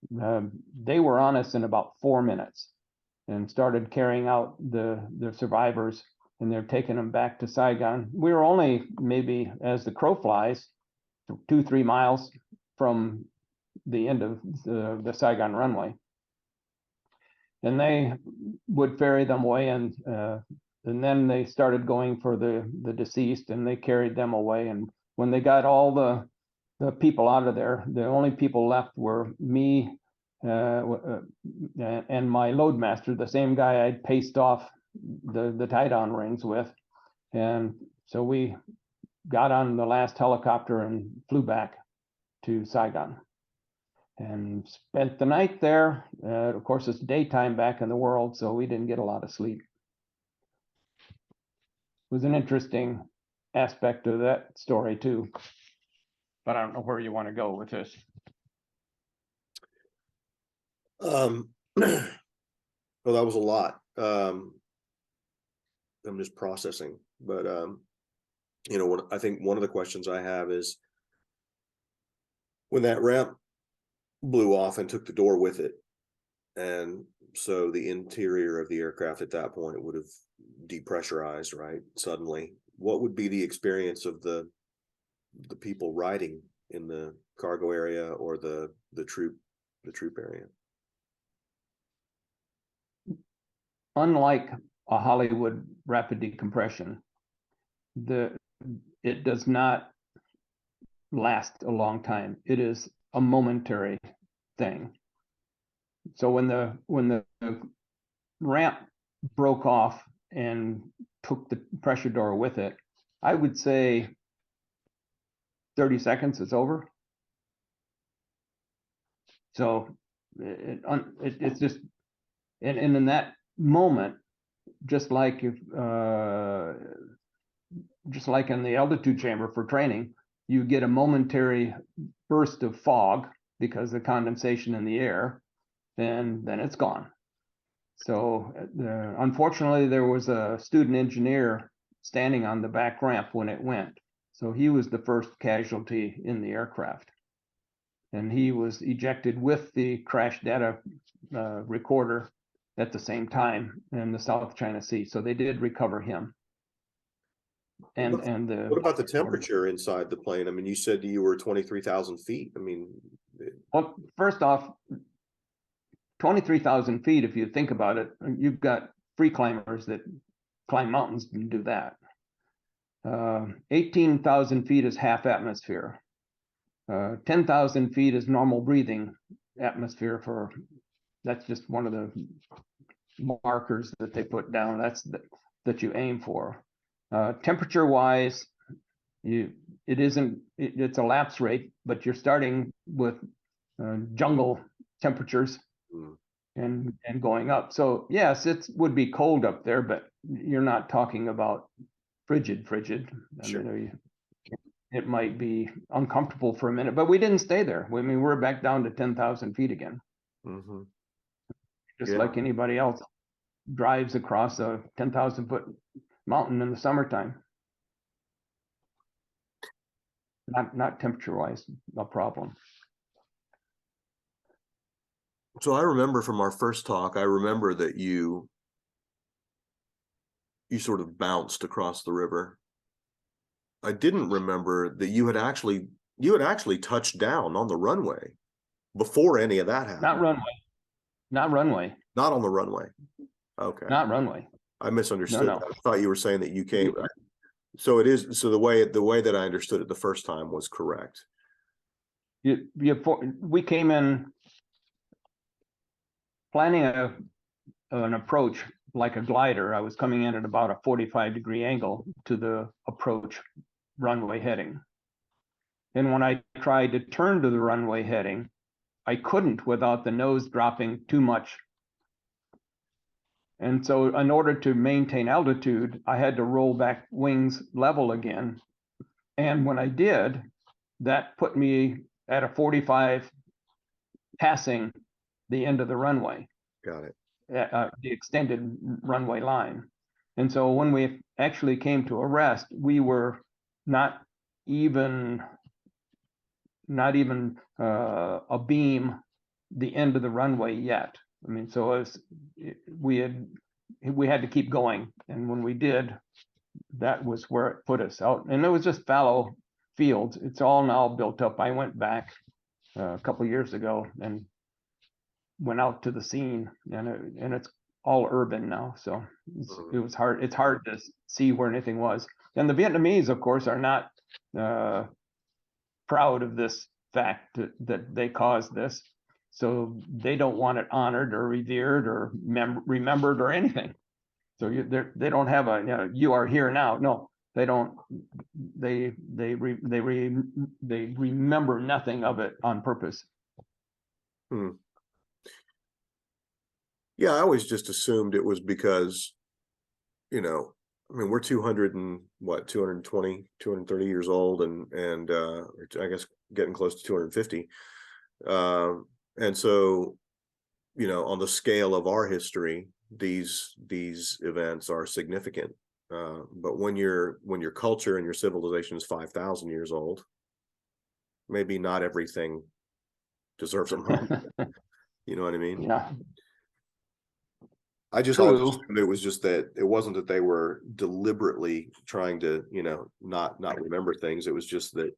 they were on us in about 4 minutes and started carrying out the survivors, and they're taking them back to Saigon. We were only maybe, as the crow flies, 2-3 miles from the end of the Saigon runway. And they would ferry them away, and then they started going for the deceased, and they carried them away. And when they got all the people out of there, the only people left were me and my loadmaster, the same guy I'd paced off the tie-down rings with. And so we got on the last helicopter and flew back to Saigon and spent the night there. Of course, it's daytime back in the world, so we didn't get a lot of sleep. It was an interesting aspect of that story too, but I don't know where you want to go with this. Well, that was a lot. I'm just processing, but what I think one of the questions I have is, when that ramp blew off and took the door with it, and so the interior of the aircraft at that point would have depressurized, right? Suddenly, what would be the experience of the people riding in the cargo area or the troop area? Unlike a Hollywood rapid decompression, it does not last a long time. It is a momentary thing. So when the ramp broke off and took the pressure door with it, I would say 30 seconds it's over. So it's just, and in that moment, just like in the altitude chamber for training, you get a momentary burst of fog because of the condensation in the air, and then it's gone. So unfortunately, there was a student engineer standing on the back ramp when it went. So he was the first casualty in the aircraft. And he was ejected with the crash data recorder at the same time in the South China Sea. So they did recover him. What about the temperature inside the plane? I mean, you said you were 23,000 feet. I mean, well, first off, 23,000 feet, if you think about it, you've got free climbers that climb mountains and do that. 18,000 feet is half atmosphere. 10,000 feet is normal breathing atmosphere that's just one of the markers that they put down. That you aim for. Temperature wise, it's a lapse rate, but you're starting with jungle temperatures and going up. So yes, it would be cold up there, but you're not talking about frigid. Sure. I mean, it might be uncomfortable for a minute, but we didn't stay there. I mean, we're back down to 10,000 feet again. Mm-hmm. just Yeah. like anybody else drives across a 10,000-foot mountain in the summertime. Not temperature-wise a problem. So I remember from our first talk, I remember that you sort of bounced across the river. I didn't remember that you had actually touched down on the runway before any of that happened. Not runway. Not runway. Not on the runway. Okay. Not runway. I misunderstood No. that. I thought you were saying that you came. So it is. So the way that I understood it the first time was correct. We came in planning an approach like a glider. I was coming in at about a 45-degree angle to the approach runway heading. And when I tried to turn to the runway heading, I couldn't without the nose dropping too much. And so in order to maintain altitude, I had to roll back wings level again. And when I did, that put me at a 45 passing the end of the runway. Got it. The extended runway line. And so when we actually came to arrest, we were not even a beam the end of the runway yet. I mean, so we had to keep going, and when we did, that was where it put us out. And it was just fallow fields. It's all now built up. I went back a couple of years ago and went out to the scene, and it's all urban now. So it was hard. It's hard to see where anything was. And the Vietnamese, of course, are not proud of this fact that they caused this. So they don't want it honored or revered or remembered or anything. So they don't have a, you are here now. No, they don't. They remember nothing of it on purpose. Yeah, I always just assumed it was because, I mean, we're 220, 230 years old, and I guess getting close to 250. And so, on the scale of our history, these events are significant. But when your culture and your civilization is 5,000 years old, maybe not everything deserves a moment. You know what I mean? Yeah. I just always assumed it was just that it wasn't that they were deliberately trying to, not remember things. It was just that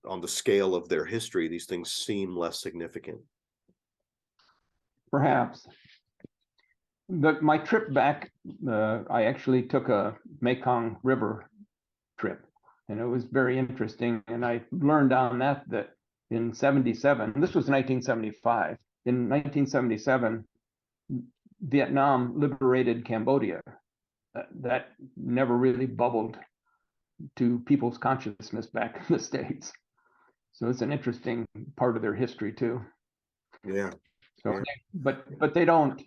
on the scale of their history, these things seem less significant. Perhaps. But my trip back, I actually took a Mekong River trip, and it was very interesting. And I learned on that in 77, this was 1975, in 1977, Vietnam liberated Cambodia. That never really bubbled to people's consciousness back in the States. So it's an interesting part of their history too. Yeah. So, yeah. But they don't.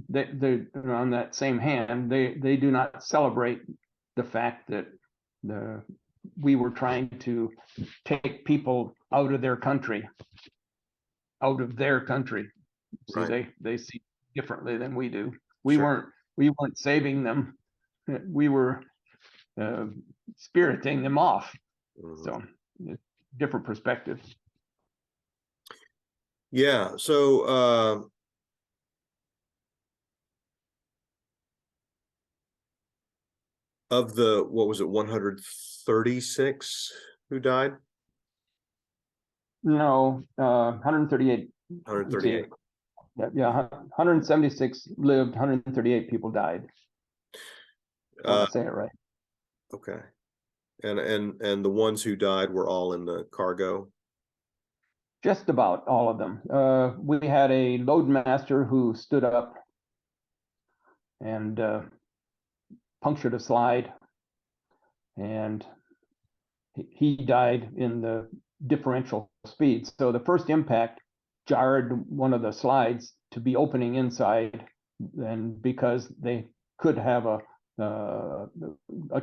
They on that same hand, they do not celebrate the fact that we were trying to take people out of their country. So Right. they see differently than we do. We weren't saving them. We were spiriting them off. So different perspective. Yeah. So of the, what was it, 136 who died? No, 138. 138. Yeah, 176 lived, 138 people died. I want to say it right. Okay. And the ones who died were all in the cargo? Just about all of them. We had a loadmaster who stood up and punctured a slide, and he died in the differential speed. So the first impact jarred one of the slides to be opening inside, and because they could have a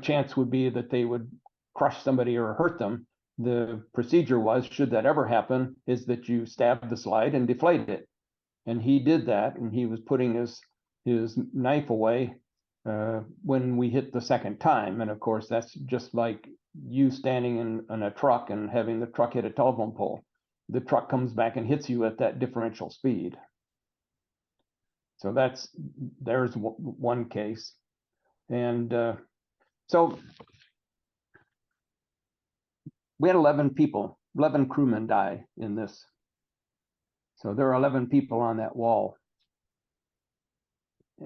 chance would be that they would crush somebody or hurt them, the procedure was, should that ever happen, is that you stab the slide and deflate it. And he did that, and he was putting his knife away when we hit the second time. And of course, that's just like you standing in a truck and having the truck hit a telephone pole. The truck comes back and hits you at that differential speed. So there's one case. And so we had 11 people, 11 crewmen die in this. So there are 11 people on that wall.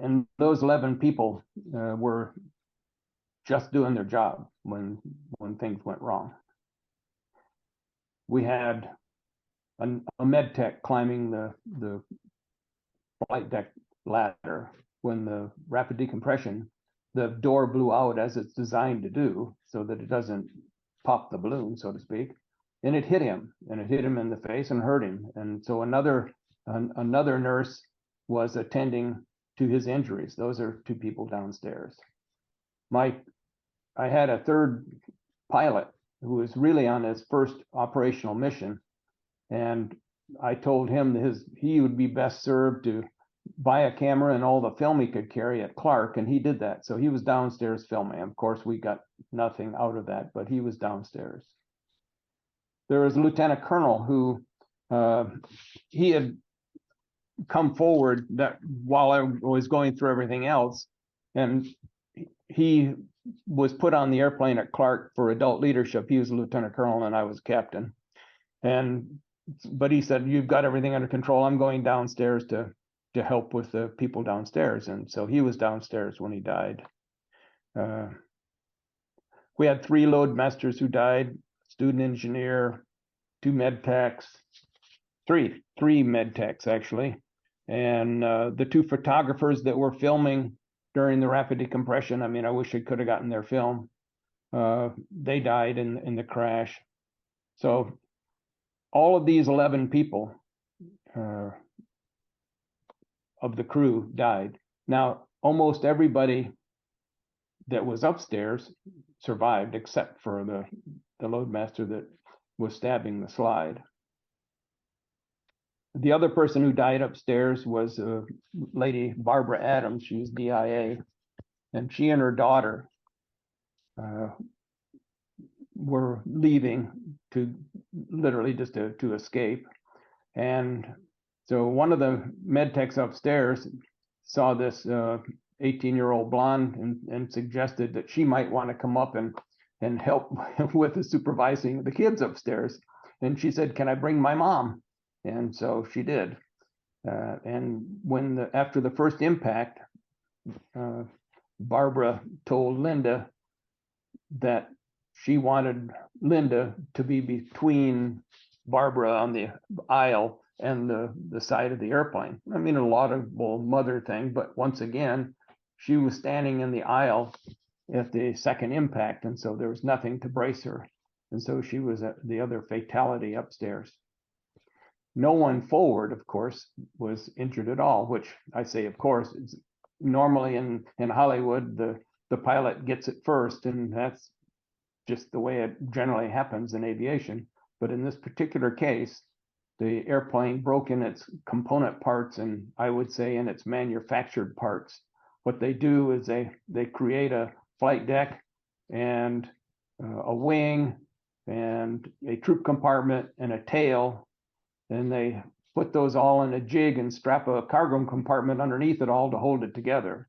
And those 11 people were just doing their job when things went wrong. We had a med tech climbing the flight deck ladder when the rapid decompression, the door blew out as it's designed to do, so that it doesn't pop the balloon, so to speak. And it hit him, and it hit him in the face and hurt him. And so another nurse was attending to his injuries. Those are 2 people downstairs. I had a third pilot who was really on his first operational mission, and I told him he would be best served to buy a camera and all the film he could carry at Clark, and he did that. So he was downstairs filming. Of course, we got nothing out of that, but he was downstairs. There was a lieutenant colonel who he had come forward that while I was going through everything else, and he was put on the airplane at Clark for adult leadership. He was a lieutenant colonel and I was captain. But he said, "You've got everything under control. I'm going downstairs to help with the people downstairs." And so he was downstairs when he died. We had 3 loadmasters who died, student engineer, 2 med techs, three med techs actually. And the 2 photographers that were filming during the rapid decompression, I mean, I wish I could have gotten their film. They died in the crash. So all of these 11 people of the crew died. Now, almost everybody that was upstairs survived, except for the loadmaster that was stabbing the slide. The other person who died upstairs was lady Barbara Adams. She was DIA, and she and her daughter were leaving to literally just to escape. And so one of the med techs upstairs saw this 18-year-old blonde and suggested that she might want to come up and help with the supervising of the kids upstairs. And she said, "Can I bring my mom?" And so she did. And after the first impact, Barbara told Linda that she wanted Linda to be between Barbara on the aisle and the side of the airplane. I mean, a laudable mother thing, but once again, she was standing in the aisle at the second impact, and so there was nothing to brace her. And so she was the other fatality upstairs. No one forward, of course, was injured at all, which I say, of course, it's normally in Hollywood, the pilot gets it first, and that's just the way it generally happens in aviation. But in this particular case, the airplane broke in its component parts, and I would say in its manufactured parts. What they do is they create a flight deck and a wing and a troop compartment and a tail, and they put those all in a jig and strap a cargo compartment underneath it all to hold it together.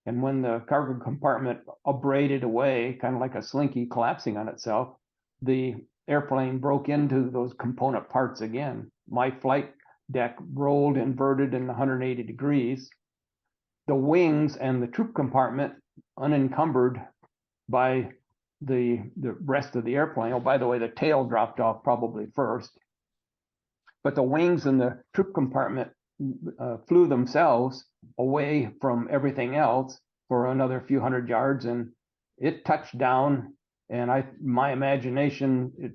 And when the cargo compartment abraded away, kind of like a slinky collapsing on itself, the airplane broke into those component parts again. My flight deck rolled inverted in 180 degrees. The wings and the troop compartment unencumbered by the rest of the airplane. Oh, by the way, the tail dropped off probably first. But the wings and the troop compartment flew themselves away from everything else for another few hundred yards, and it touched down, and my imagination, it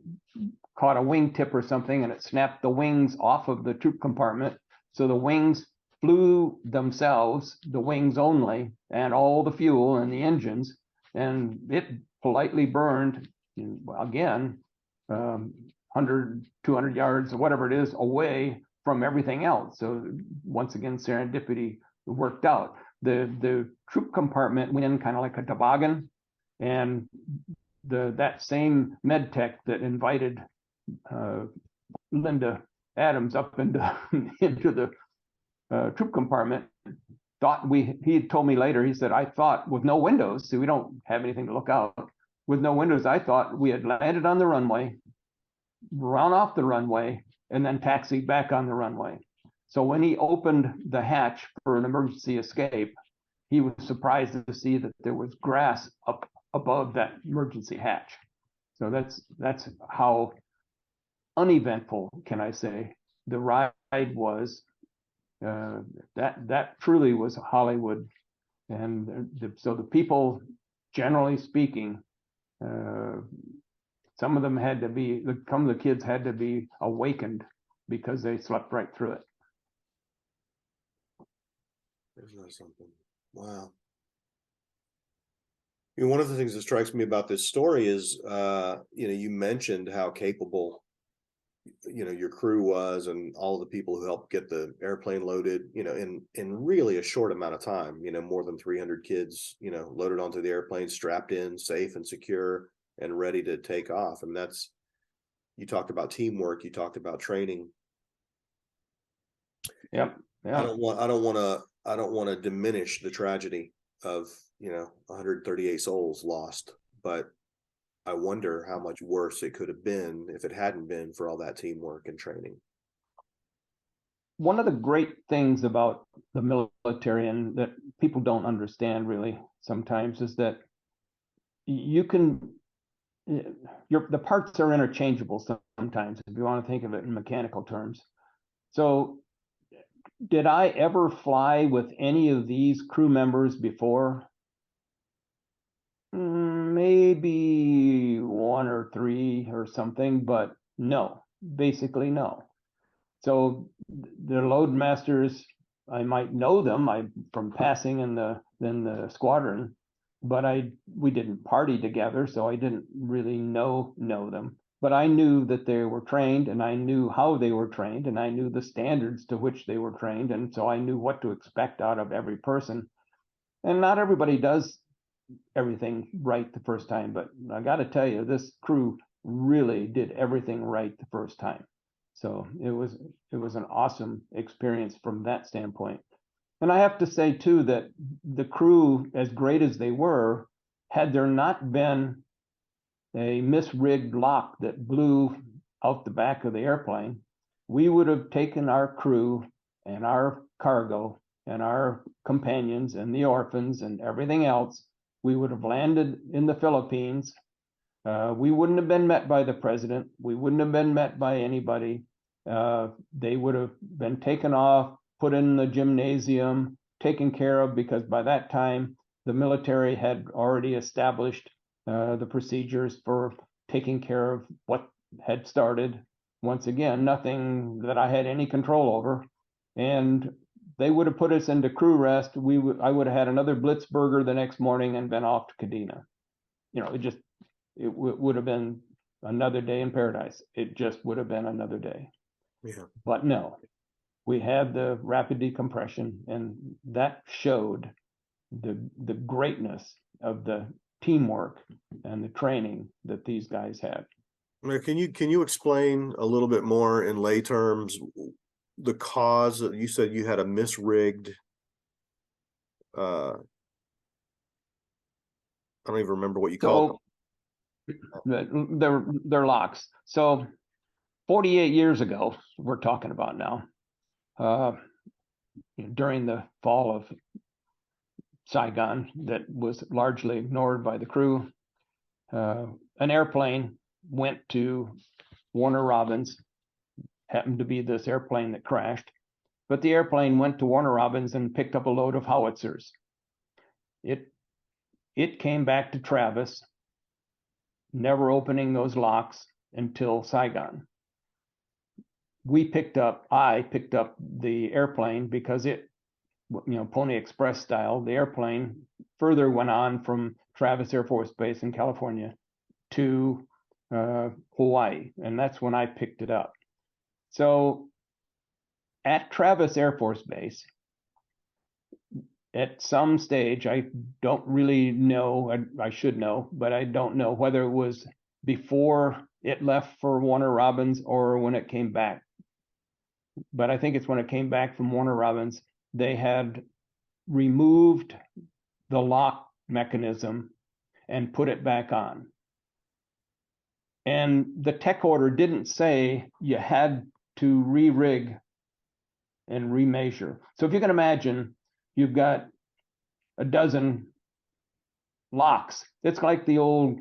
caught a wingtip or something, and it snapped the wings off of the troop compartment. So the wings flew themselves, the wings only, and all the fuel and the engines, and it politely burned, again, 100, 200 yards, or whatever it is, away from everything else. So once again, serendipity worked out. The troop compartment went in kind of like a toboggan, and that same med tech that invited Linda Adams up into the troop compartment thought he had told me later, he said, I thought with no windows, so we don't have anything to look out. With no windows, I thought we had landed on the runway, run off the runway, and then taxied back on the runway. So when he opened the hatch for an emergency escape, he was surprised to see that there was grass up above that emergency hatch. So that's how uneventful, can I say, the ride was. That truly was Hollywood. And so the people, generally speaking, some of them had to be, some of the kids had to be awakened because they slept right through it. Isn't that something? Wow. You know, one of the things that strikes me about this story is, you know, you mentioned how capable, you know, your crew was, and all the people who helped get the airplane loaded, you know, in really a short amount of time. You know, more than 300 kids, you know, loaded onto the airplane, strapped in, safe and secure, and ready to take off. And that's, you talked about teamwork, you talked about training. Yep. I don't want to diminish the tragedy of, you know, 138 souls lost, but I wonder how much worse it could have been if it hadn't been for all that teamwork and training. One of the great things about the military, and that people don't understand really sometimes, is that you can, the parts are interchangeable sometimes, if you want to think of it in mechanical terms. So did I ever fly with any of these crew members before? Maybe one or three or something, but no, basically no. So the load masters, I might know them from passing in the squadron, but we didn't party together, so I didn't really know them. But I knew that they were trained, and I knew how they were trained, and I knew the standards to which they were trained, and so I knew what to expect out of every person. And not everybody does everything right the first time, but I got to tell you, this crew really did everything right the first time. So it was an awesome experience from that standpoint. And I have to say too that the crew, as great as they were, had there not been a misrigged lock that blew out the back of the airplane, we would have taken our crew and our cargo and our companions and the orphans and everything else. We would have landed in the Philippines. We wouldn't have been met by the president. We wouldn't have been met by anybody. They would have been taken off, put in the gymnasium, taken care of, because by that time, the military had already established the procedures for taking care of what had started. Once again, nothing that I had any control over. And they would have put us into crew rest. I would have had another Blitzburger the next morning and been off to Kadena. You know, it would have been another day in paradise. It just would have been another day. Yeah. But no, we had the rapid decompression, and that showed the greatness of the teamwork and the training that these guys had. Can you explain a little bit more in lay terms the cause? You said you had a misrigged, I don't even remember what you called them. They're locks. So 48 years ago, we're talking about now, during the fall of Saigon, that was largely ignored by the crew, an airplane went to Warner Robins, happened to be this airplane that crashed, but the airplane went to Warner Robins and picked up a load of howitzers. It came back to Travis, never opening those locks until Saigon. I picked up the airplane because it, you know, Pony Express style, the airplane further went on from Travis Air Force Base in California to Hawaii, and that's when I picked it up. So at Travis Air Force Base, at some stage, I don't really know, I should know, but I don't know whether it was before it left for Warner Robins or when it came back. But I think it's when it came back from Warner Robins, they had removed the lock mechanism and put it back on. And the tech order didn't say you had to re-rig and remeasure. So if you can imagine, you've got a dozen locks. It's like the old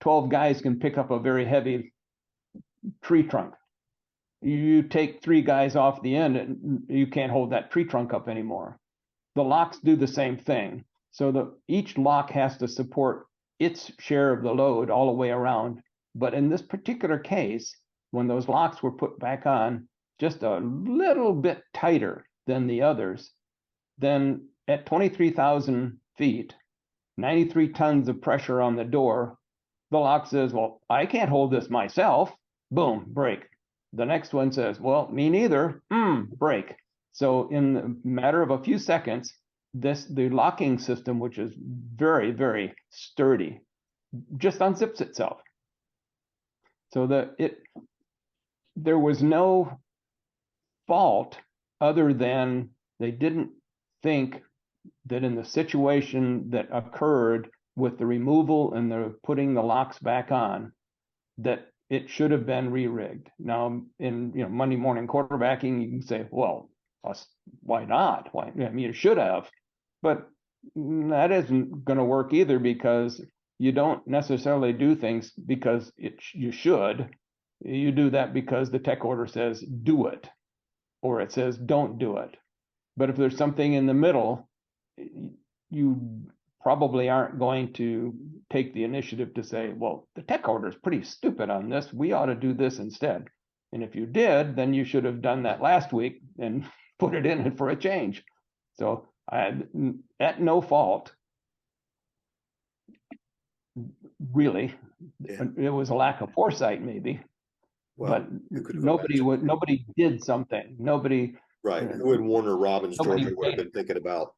12 guys can pick up a very heavy tree trunk. You take 3 guys off the end and you can't hold that tree trunk up anymore. The locks do the same thing. So each lock has to support its share of the load all the way around. But in this particular case, when those locks were put back on, just a little bit tighter than the others, then at 23,000 feet, 93 tons of pressure on the door, the lock says, well, I can't hold this myself. Boom, break. The next one says, well, me neither. Break. So in the matter of a few seconds, the locking system, which is very, very sturdy, just unzips itself. So there was no fault other than they didn't think that in the situation that occurred with the removal and the putting the locks back on, that it should have been re-rigged. Now, in Monday morning quarterbacking, you can say, well, why not? Why? I mean, it should have, but that isn't going to work either, because you don't necessarily do things because you should. You do that because the tech order says do it, or it says don't do it. But if there's something in the middle, you probably aren't going to take the initiative to say, well, the tech order is pretty stupid on this. We ought to do this instead. And if you did, then you should have done that last week and put it in for a change. So at no fault, really. Yeah. It was a lack of foresight, maybe. Well, but nobody did something. Nobody. Right. Who in Warner Robins, Georgia, would have been thinking about,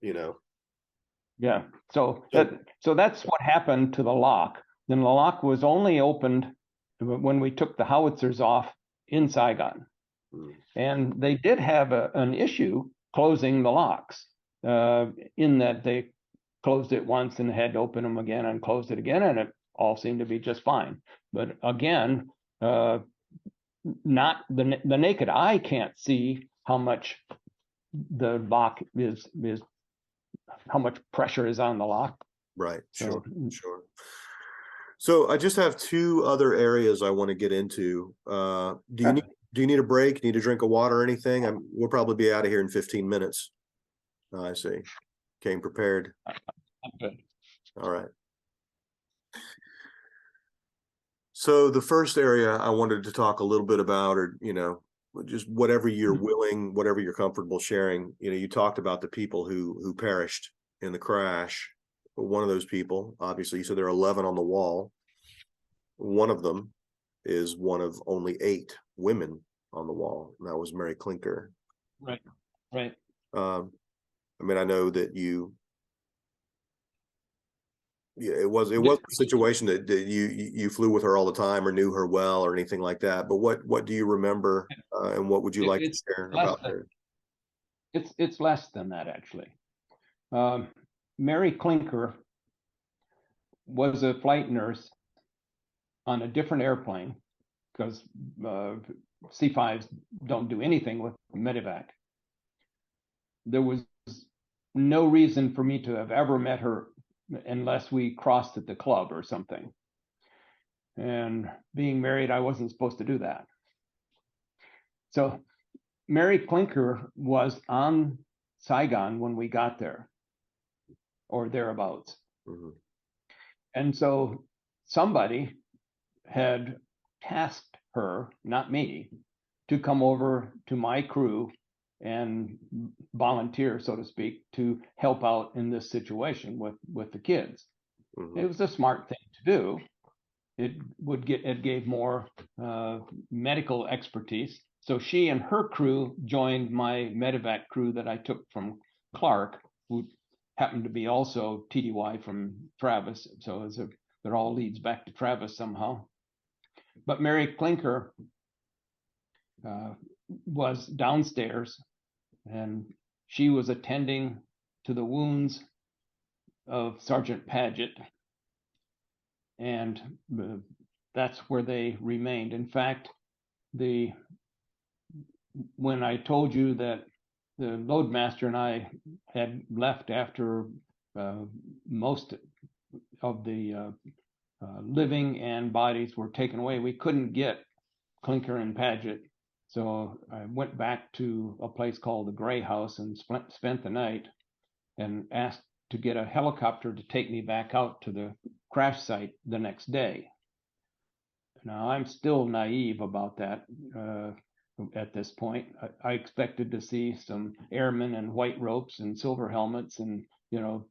Yeah. So that's what happened to the lock. Then the lock was only opened when we took the howitzers off in Saigon. And they did have an issue closing the locks, in that they closed it once and had to open them again and closed it again, and it all seemed to be just fine. But again, not the naked eye can't see how much the lock is how much pressure is on the lock. Right. Sure. So I just have 2 other areas I want to get into. Do you need a break? Need a drink of water or anything? We'll probably be out of here in 15 minutes. I see. Came prepared. Okay. All right. So the first area I wanted to talk a little bit about, or, just whatever you're willing, whatever you're comfortable sharing. You talked about the people who perished in the crash. One of those people, obviously, you said there are 11 on the wall. One of them is one of only 8 women on the wall, and that was Mary Clinker. Right. I know that it was a situation that you flew with her all the time or knew her well or anything like that. But what do you remember, and what would you like to share about her? It's less than that, actually. Mary Clinker was a flight nurse on a different airplane, because C5s don't do anything with medevac. There was no reason for me to have ever met her unless we crossed at the club or something. And being married, I wasn't supposed to do that. So Mary Clinker was on Saigon when we got there, or thereabouts. Mm-hmm. And so somebody had tasked her, not me, to come over to my crew and volunteer, so to speak, to help out in this situation with the kids. Mm-hmm. It was a smart thing to do. It gave more medical expertise, So she and her crew joined my medevac crew that I took from Clark, who happened to be also TDY from Travis. So that all leads back to Travis somehow. But Mary Clinker was downstairs, and she was attending to the wounds of Sergeant Paget, and that's where they remained. In fact, when I told you that the loadmaster and I had left after most of the living and bodies were taken away, we couldn't get Clinker and Paget. So I went back to a place called the Gray House and spent the night, and asked to get a helicopter to take me back out to the crash site the next day. Now, I'm still naive about that at this point. I expected to see some airmen in white ropes and silver helmets and,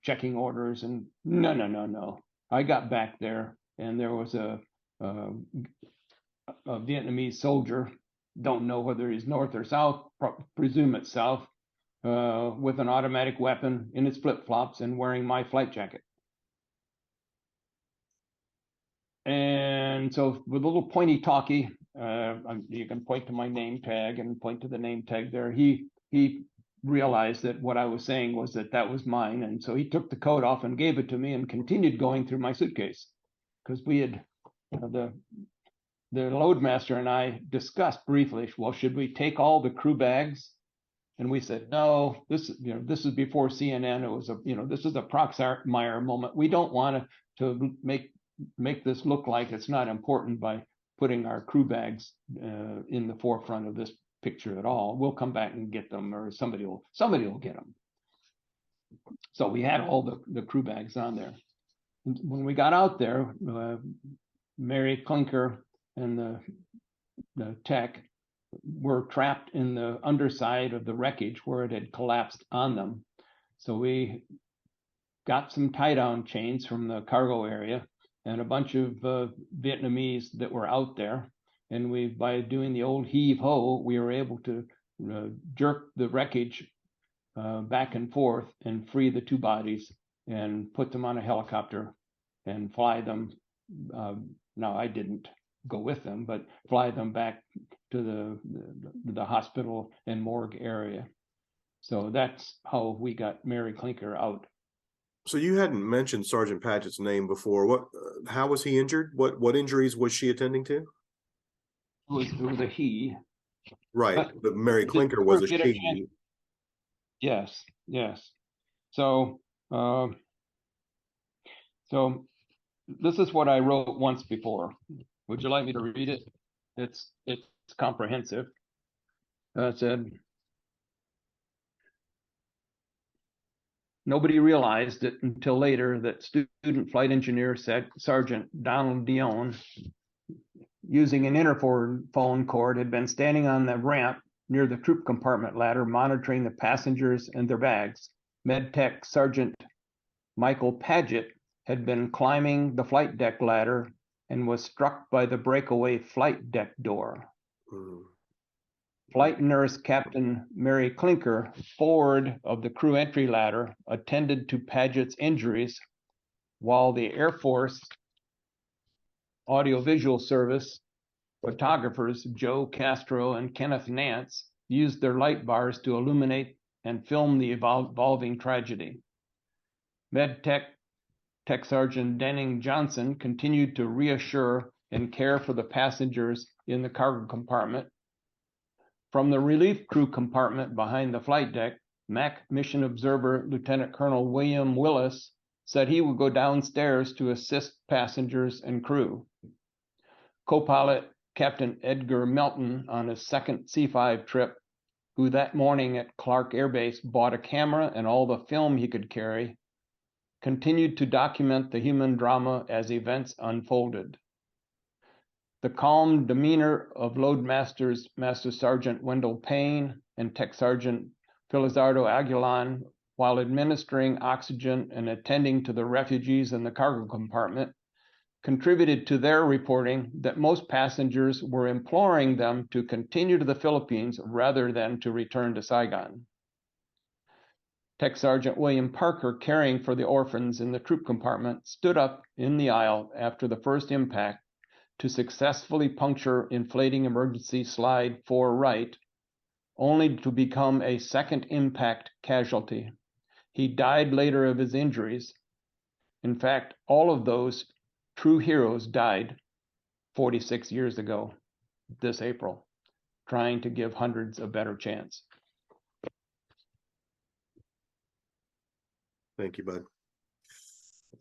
checking orders, and no. I got back there, and there was a Vietnamese soldier, don't know whether he's north or south, presume it's south, with an automatic weapon in his flip-flops and wearing my flight jacket. And so with a little pointy talkie, you can point to my name tag and point to the name tag there. He realized that what I was saying was that was mine. And so he took the coat off and gave it to me and continued going through my suitcase, because we had, the loadmaster and I discussed briefly, well, should we take all the crew bags? And we said, no, this is before CNN. It was this is a Proxmire moment. We don't want to make this look like it's not important by putting our crew bags in the forefront of this picture at all. We'll come back and get them, or somebody will get them. So we had all the crew bags on there. When we got out there, Mary Clinker and the tech were trapped in the underside of the wreckage where it had collapsed on them. So we got some tie-down chains from the cargo area and a bunch of Vietnamese that were out there. And by doing the old heave-ho, we were able to jerk the wreckage back and forth and free the two bodies and put them on a helicopter and fly them. Now, I didn't go with them, but fly them back to the hospital and morgue area. So that's how we got Mary Clinker out. So you hadn't mentioned Sergeant Paget's name before. How was he injured? What injuries was she attending to? It was a he. Right, but Mary Clinker was a she. Yes. So this is what I wrote once before. Would you like me to read it? It's comprehensive. It said, nobody realized it until later that student flight engineer Sergeant Donald Dion, using an interphone cord, had been standing on the ramp near the troop compartment ladder, monitoring the passengers and their bags. MedTech Sergeant Michael Paget had been climbing the flight deck ladder and was struck by the breakaway flight deck door. Flight nurse Captain Mary Clinker, forward of the crew entry ladder, attended to Paget's injuries, while the Air Force Audiovisual Service photographers Joe Castro and Kenneth Nance used their light bars to illuminate and film the evolving tragedy. Tech Sergeant Denning Johnson continued to reassure and care for the passengers in the cargo compartment. From the relief crew compartment behind the flight deck, MAC Mission Observer Lieutenant Colonel William Willis said he would go downstairs to assist passengers and crew. Co-pilot Captain Edgar Melton, on his second C-5 trip, who that morning at Clark Air Base bought a camera and all the film he could carry, continued to document the human drama as events unfolded. The calm demeanor of Loadmaster Master Sergeant Wendell Payne and Tech Sergeant Felizardo Aguilan, while administering oxygen and attending to the refugees in the cargo compartment, contributed to their reporting that most passengers were imploring them to continue to the Philippines rather than to return to Saigon. Tech Sergeant William Parker, caring for the orphans in the troop compartment, stood up in the aisle after the first impact to successfully puncture inflating emergency slide 4 right, only to become a second impact casualty. He died later of his injuries. In fact, all of those true heroes died 46 years ago this April, trying to give hundreds a better chance. Thank you, bud.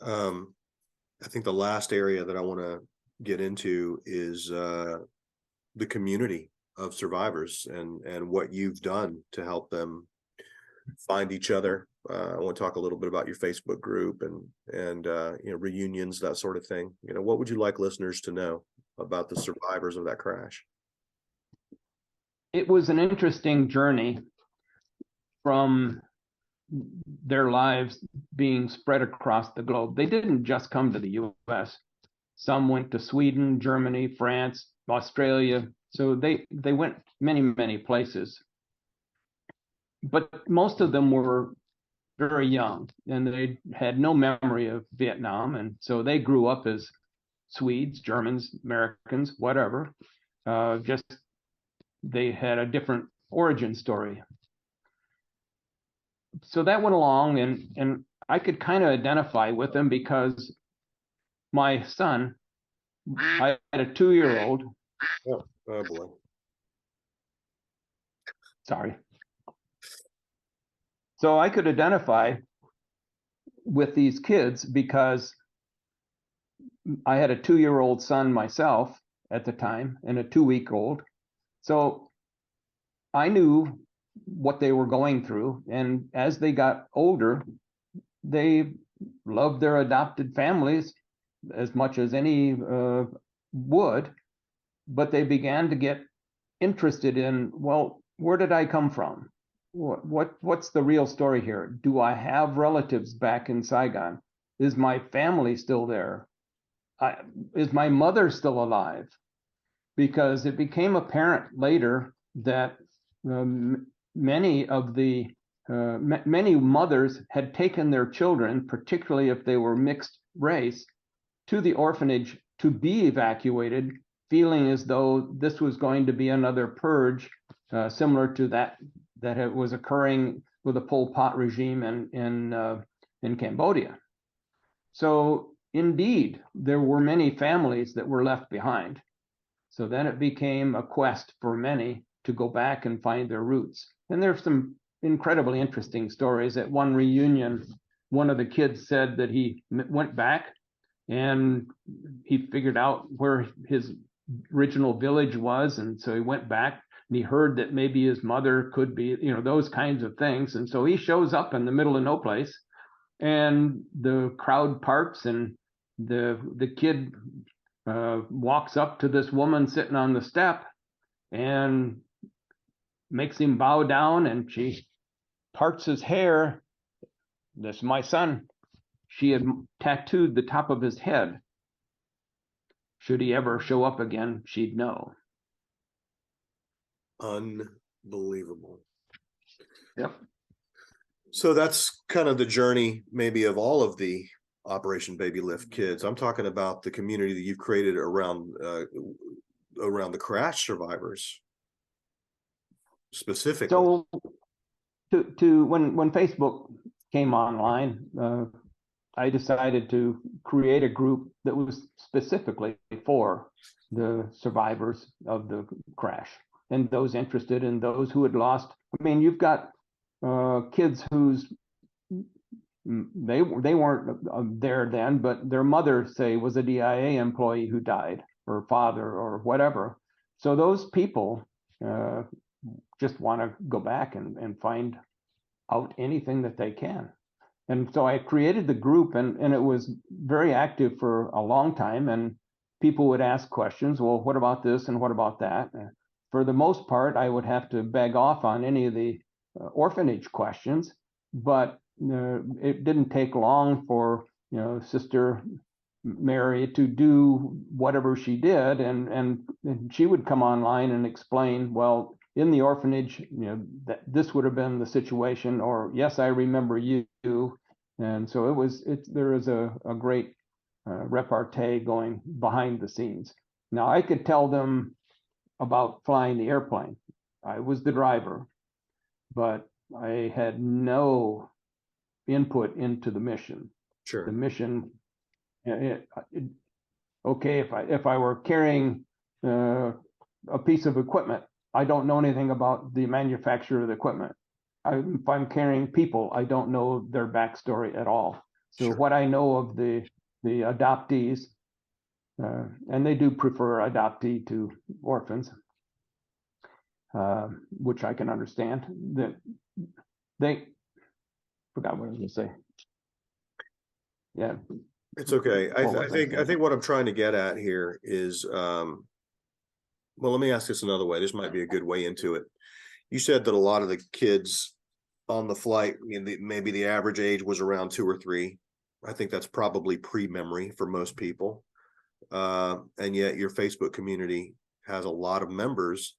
I think the last area that I want to get into is the community of survivors and what you've done to help them find each other. I want to talk a little bit about your Facebook group and reunions, that sort of thing. What would you like listeners to know about the survivors of that crash? It was an interesting journey from their lives being spread across the globe. They didn't just come to the U.S. Some went to Sweden, Germany, France, Australia. So they went many, many places. But most of them were very young and they had no memory of Vietnam. And so they grew up as Swedes, Germans, Americans, whatever. Just they had a different origin story. So that went along and I could kind of identify with them because my son, I had a 2-year-old. Oh boy. Sorry. So I could identify with these kids because I had a 2-year-old son myself at the time and a 2-week-old. So I knew what they were going through. And as they got older, they loved their adopted families as much as any would, but they began to get interested in, well, where did I come from? What's the real story here? Do I have relatives back in Saigon? Is my family still there? Is my mother still alive? Because it became apparent later that many mothers had taken their children, particularly if they were mixed race, to the orphanage to be evacuated, feeling as though this was going to be another purge, similar to that it was occurring with the Pol Pot regime in Cambodia. So indeed, there were many families that were left behind. So then it became a quest for many to go back and find their roots. And there's some incredibly interesting stories. At one reunion, one of the kids said that he went back and he figured out where his original village was. And so he went back and he heard that maybe his mother could be, those kinds of things. And so he shows up in the middle of no place and the crowd parts and the kid walks up to this woman sitting on the step and makes him bow down, and she parts his hair. This is my son. She had tattooed the top of his head. Should he ever show up again, she'd know. Unbelievable. Yep. So that's kind of the journey maybe of all of the Operation Babylift kids. I'm talking about the community that you've created around the crash survivors specifically. So to when Facebook came online, I decided to create a group that was specifically for the survivors of the crash and those interested and those who had lost. I mean, you've got kids whose they weren't there then, but their mother, say, was a DIA employee who died, or father, or whatever. So those people just want to go back and find out anything that they can. And so I created the group, and it was very active for a long time. And people would ask questions. Well, what about this and what about that? For the most part, I would have to beg off on any of the orphanage questions, but it didn't take long for Sister Mary to do whatever she did, and she would come online and explain, well, in the orphanage, that this would have been the situation, or yes, I remember you. And so there is a great repartee going behind the scenes. Now I could tell them about flying the airplane. I was the driver, but I had no input into the mission. Sure. The mission, okay, if I were carrying a piece of equipment, I don't know anything about the manufacturer of the equipment. If I'm carrying people, I don't know their backstory at all. So Sure. what I know of the adoptees, and they do prefer adoptee to orphans, which I can understand. That they forgot what I was going to say. Yeah, It's okay. I What was I think saying? what I'm trying to get at here is, well, let me ask this another way. This might be a good way into it. You said that a lot of the kids on the flight, maybe the average age was around 2 or 3. I think that's probably pre-memory for most people. And yet your Facebook community has a lot of members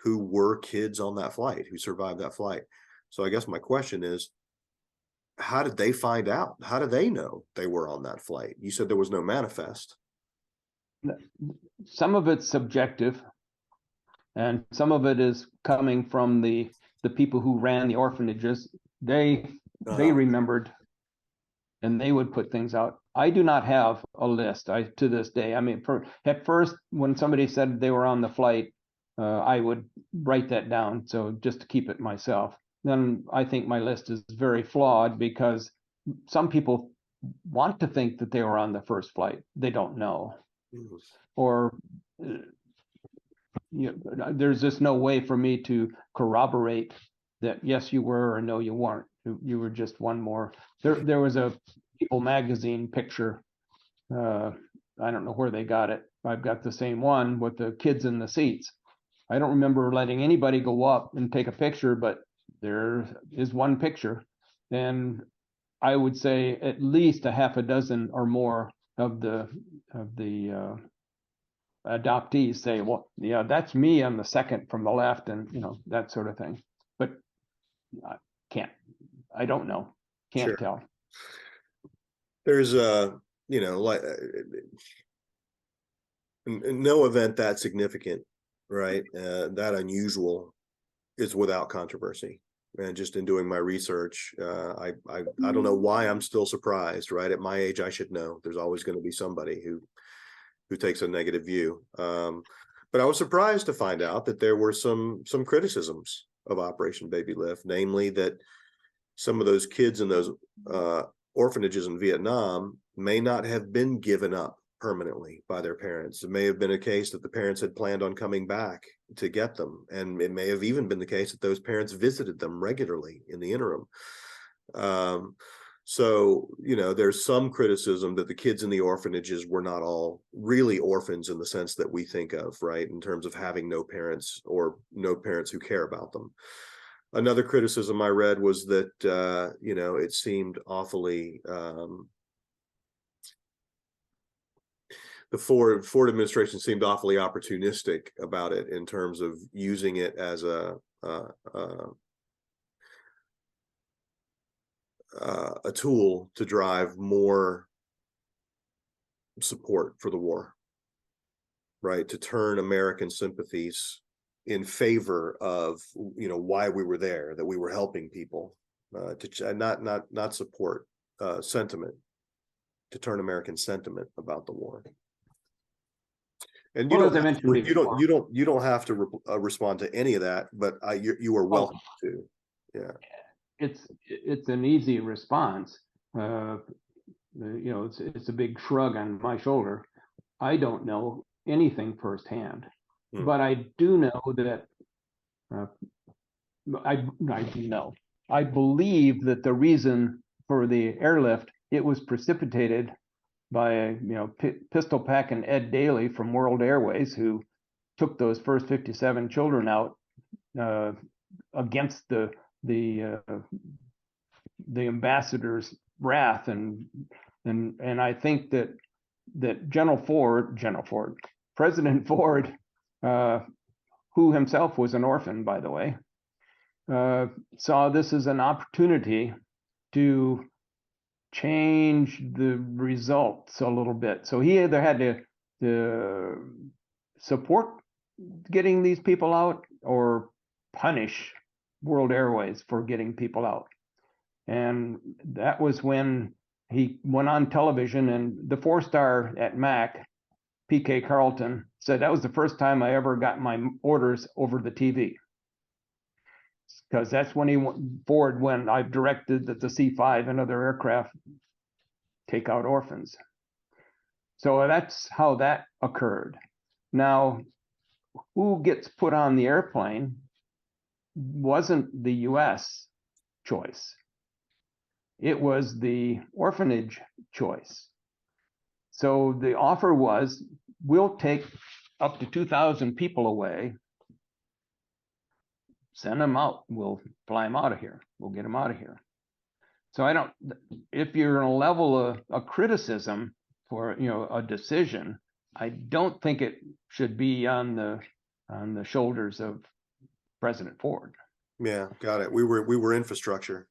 who were kids on that flight, who survived that flight. So I guess my question is, how did they find out? How do they know they were on that flight? You said there was no manifest. Some of it's subjective, and some of it is coming from the people who ran the orphanages. They remembered, and they would put things out. I do not have a list. To this day, I mean, at first, when somebody said they were on the flight, I would write that down, so just to keep it myself. Then I think my list is very flawed, because some people want to think that they were on the first flight. They don't know. Mhm. Or there's just no way for me to corroborate that yes you were, or no you weren't. You were just one more. There was a People magazine picture. I don't know where they got it. I've got the same one with the kids in the seats. I don't remember letting anybody go up and take a picture, but there is one picture, and I would say at least a half a dozen or more of the adoptees say, well, yeah, that's me on the second from the left, and that sort of thing. But I don't know, can't Sure. tell. There's like no event that significant, right? That unusual is without controversy. And just in doing my research, I don't know why I'm still surprised, right? At my age, I should know. There's always going to be somebody who takes a negative view. But I was surprised to find out that there were some criticisms of Operation Babylift, namely that some of those kids in those orphanages in Vietnam may not have been given up permanently by their parents. It may have been a case that the parents had planned on coming back to get them, and it may have even been the case that those parents visited them regularly in the interim. So, there's some criticism that the kids in the orphanages were not all really orphans in the sense that we think of, right? In terms of having no parents, or no parents who care about them. Another criticism I read was that, it seemed awfully, the Ford administration seemed awfully opportunistic about it in terms of using it as a tool to drive more support for the war, right? To turn American sympathies in favor of, why we were there, that we were helping people, to not support sentiment, to turn American sentiment about the war. And you don't have to respond to any of that, but you are welcome to. Yeah, it's an easy response. It's a big shrug on my shoulder. I don't know anything firsthand, but I do know that I believe that the reason for the airlift, it was precipitated by pistol packing Ed Daly from World Airways, who took those first 57 children out against the ambassador's wrath, and I think that that President Ford, who himself was an orphan, by the way, saw this as an opportunity to change the results a little bit. So he either had to support getting these people out or punish World Airways for getting people out. And that was when he went on television, and the 4-star at MAC, P.K. Carlton, said that was the first time I ever got my orders over the TV. Because that's when he went forward, when I directed that the C-5 and other aircraft take out orphans. So that's how that occurred. Now, who gets put on the airplane wasn't the U.S. choice. It was the orphanage choice. So the offer was, we'll take up to 2,000 people away, send them out, we'll fly them out of here, we'll get them out of here. So if you're in a level of a criticism for a decision, I don't think it should be on the shoulders of President Ford. Yeah, got it. We were infrastructure.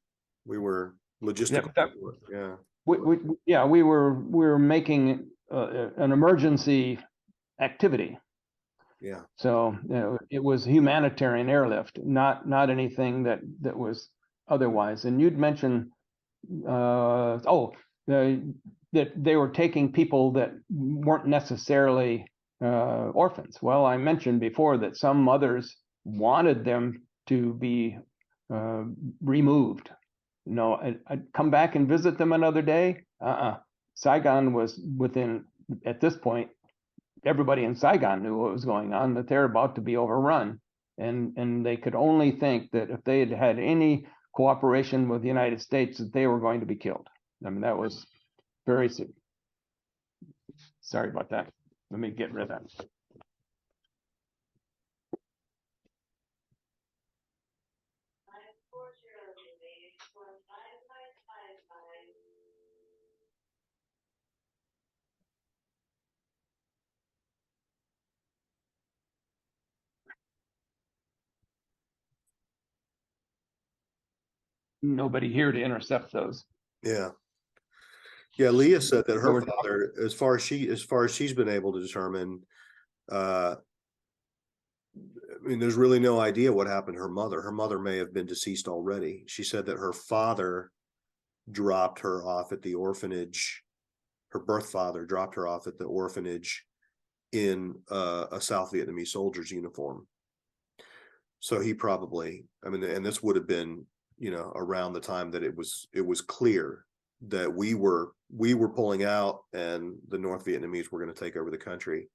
We were logistical. We were making an emergency activity. Yeah. So it was humanitarian airlift, not anything that was otherwise. And you'd mentioned that they were taking people that weren't necessarily orphans. Well, I mentioned before that some mothers wanted them to be removed. I'd come back and visit them another day. Saigon was at this point, everybody in Saigon knew what was going on, that they're about to be overrun. And they could only think that if they had had any cooperation with the United States, that they were going to be killed. I mean, that was very serious. Sorry about that. Let me get rid of that. Nobody here to intercept those. Yeah. Yeah, Leah said that her father, as far as she's been able to determine, I mean, there's really no idea what happened to her mother. Her mother may have been deceased already. She said that her father dropped her off at the orphanage. Her birth father dropped her off at the orphanage in a South Vietnamese soldier's uniform. So he probably, I mean, and this would have been, around the time that it was clear that we were pulling out and the North Vietnamese were going to take over the country.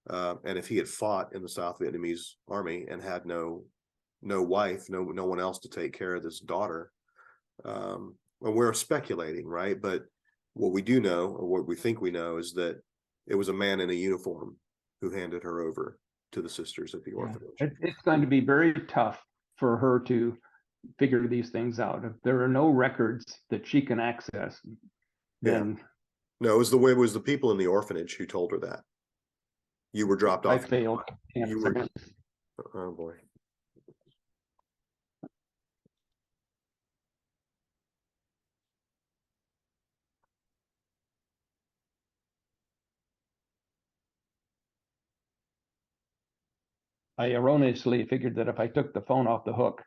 And if he had fought in the South Vietnamese army and had no wife, no one else to take care of this daughter, well, we're speculating, right? But what we do know, or what we think we know, is that it was a man in a uniform who handed her over to the sisters at the orphanage. It's going to be very tough for her to figure these things out. If there are no records that she can access, then no, it was the people in the orphanage who told her that you were dropped off. I failed. Oh boy. I erroneously figured that if I took the phone off the hook,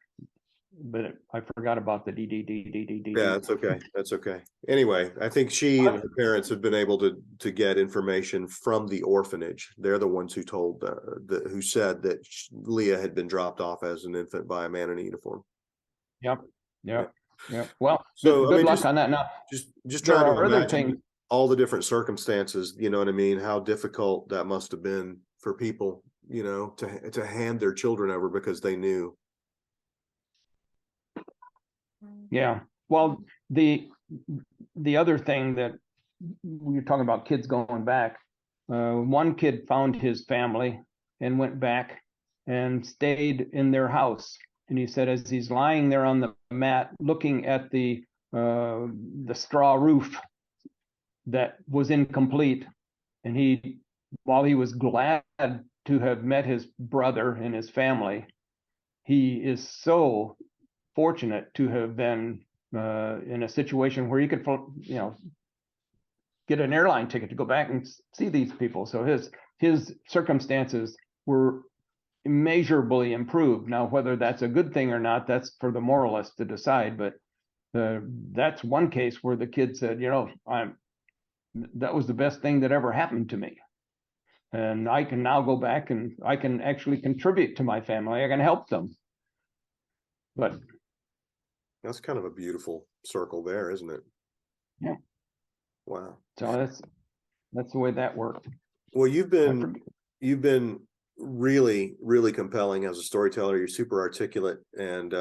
but I forgot about the DD. Yeah, that's okay. That's okay. Anyway, I think she and her parents have been able to get information from the orphanage. They're the ones who told who said that Leah had been dropped off as an infant by a man in a uniform. Yep. Well, so good luck on that. Now, just trying to imagine all the different circumstances. You know what I mean? How difficult that must have been for people, to hand their children over because they knew. Yeah. Well, the other thing that we were talking about, kids going back. One kid found his family and went back and stayed in their house. And he said, as he's lying there on the mat, looking at the straw roof that was incomplete, And while he was glad to have met his brother and his family, he is so fortunate to have been in a situation where he could, get an airline ticket to go back and see these people. So his circumstances were immeasurably improved. Now, whether that's a good thing or not, that's for the moralist to decide. But that's one case where the kid said, that was the best thing that ever happened to me. And I can now go back and I can actually contribute to my family. I can help them. But that's kind of a beautiful circle there, isn't it? Yeah. Wow. So that's the way that worked. Well, you've been really, really compelling as a storyteller. You're super articulate, and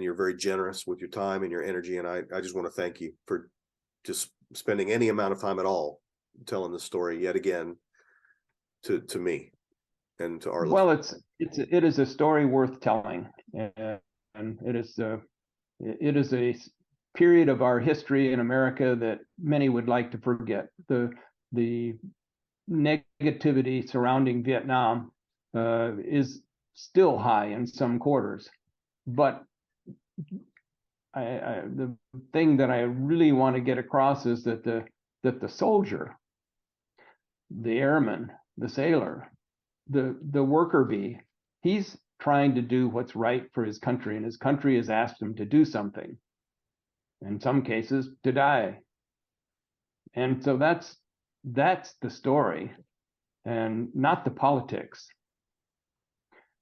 you're very generous with your time and your energy. And I just want to thank you for just spending any amount of time at all telling the story yet again to me and to our listeners. It is a story worth telling, and it is a period of our history in America that many would like to forget. The negativity surrounding Vietnam is still high in some quarters, but the thing that I really want to get across is that the soldier, the airman, the sailor, the worker bee, he's trying to do what's right for his country, and his country has asked him to do something, in some cases to die. And so that's the story, and not the politics.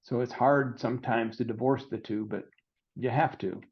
So it's hard sometimes to divorce the two, but you have to.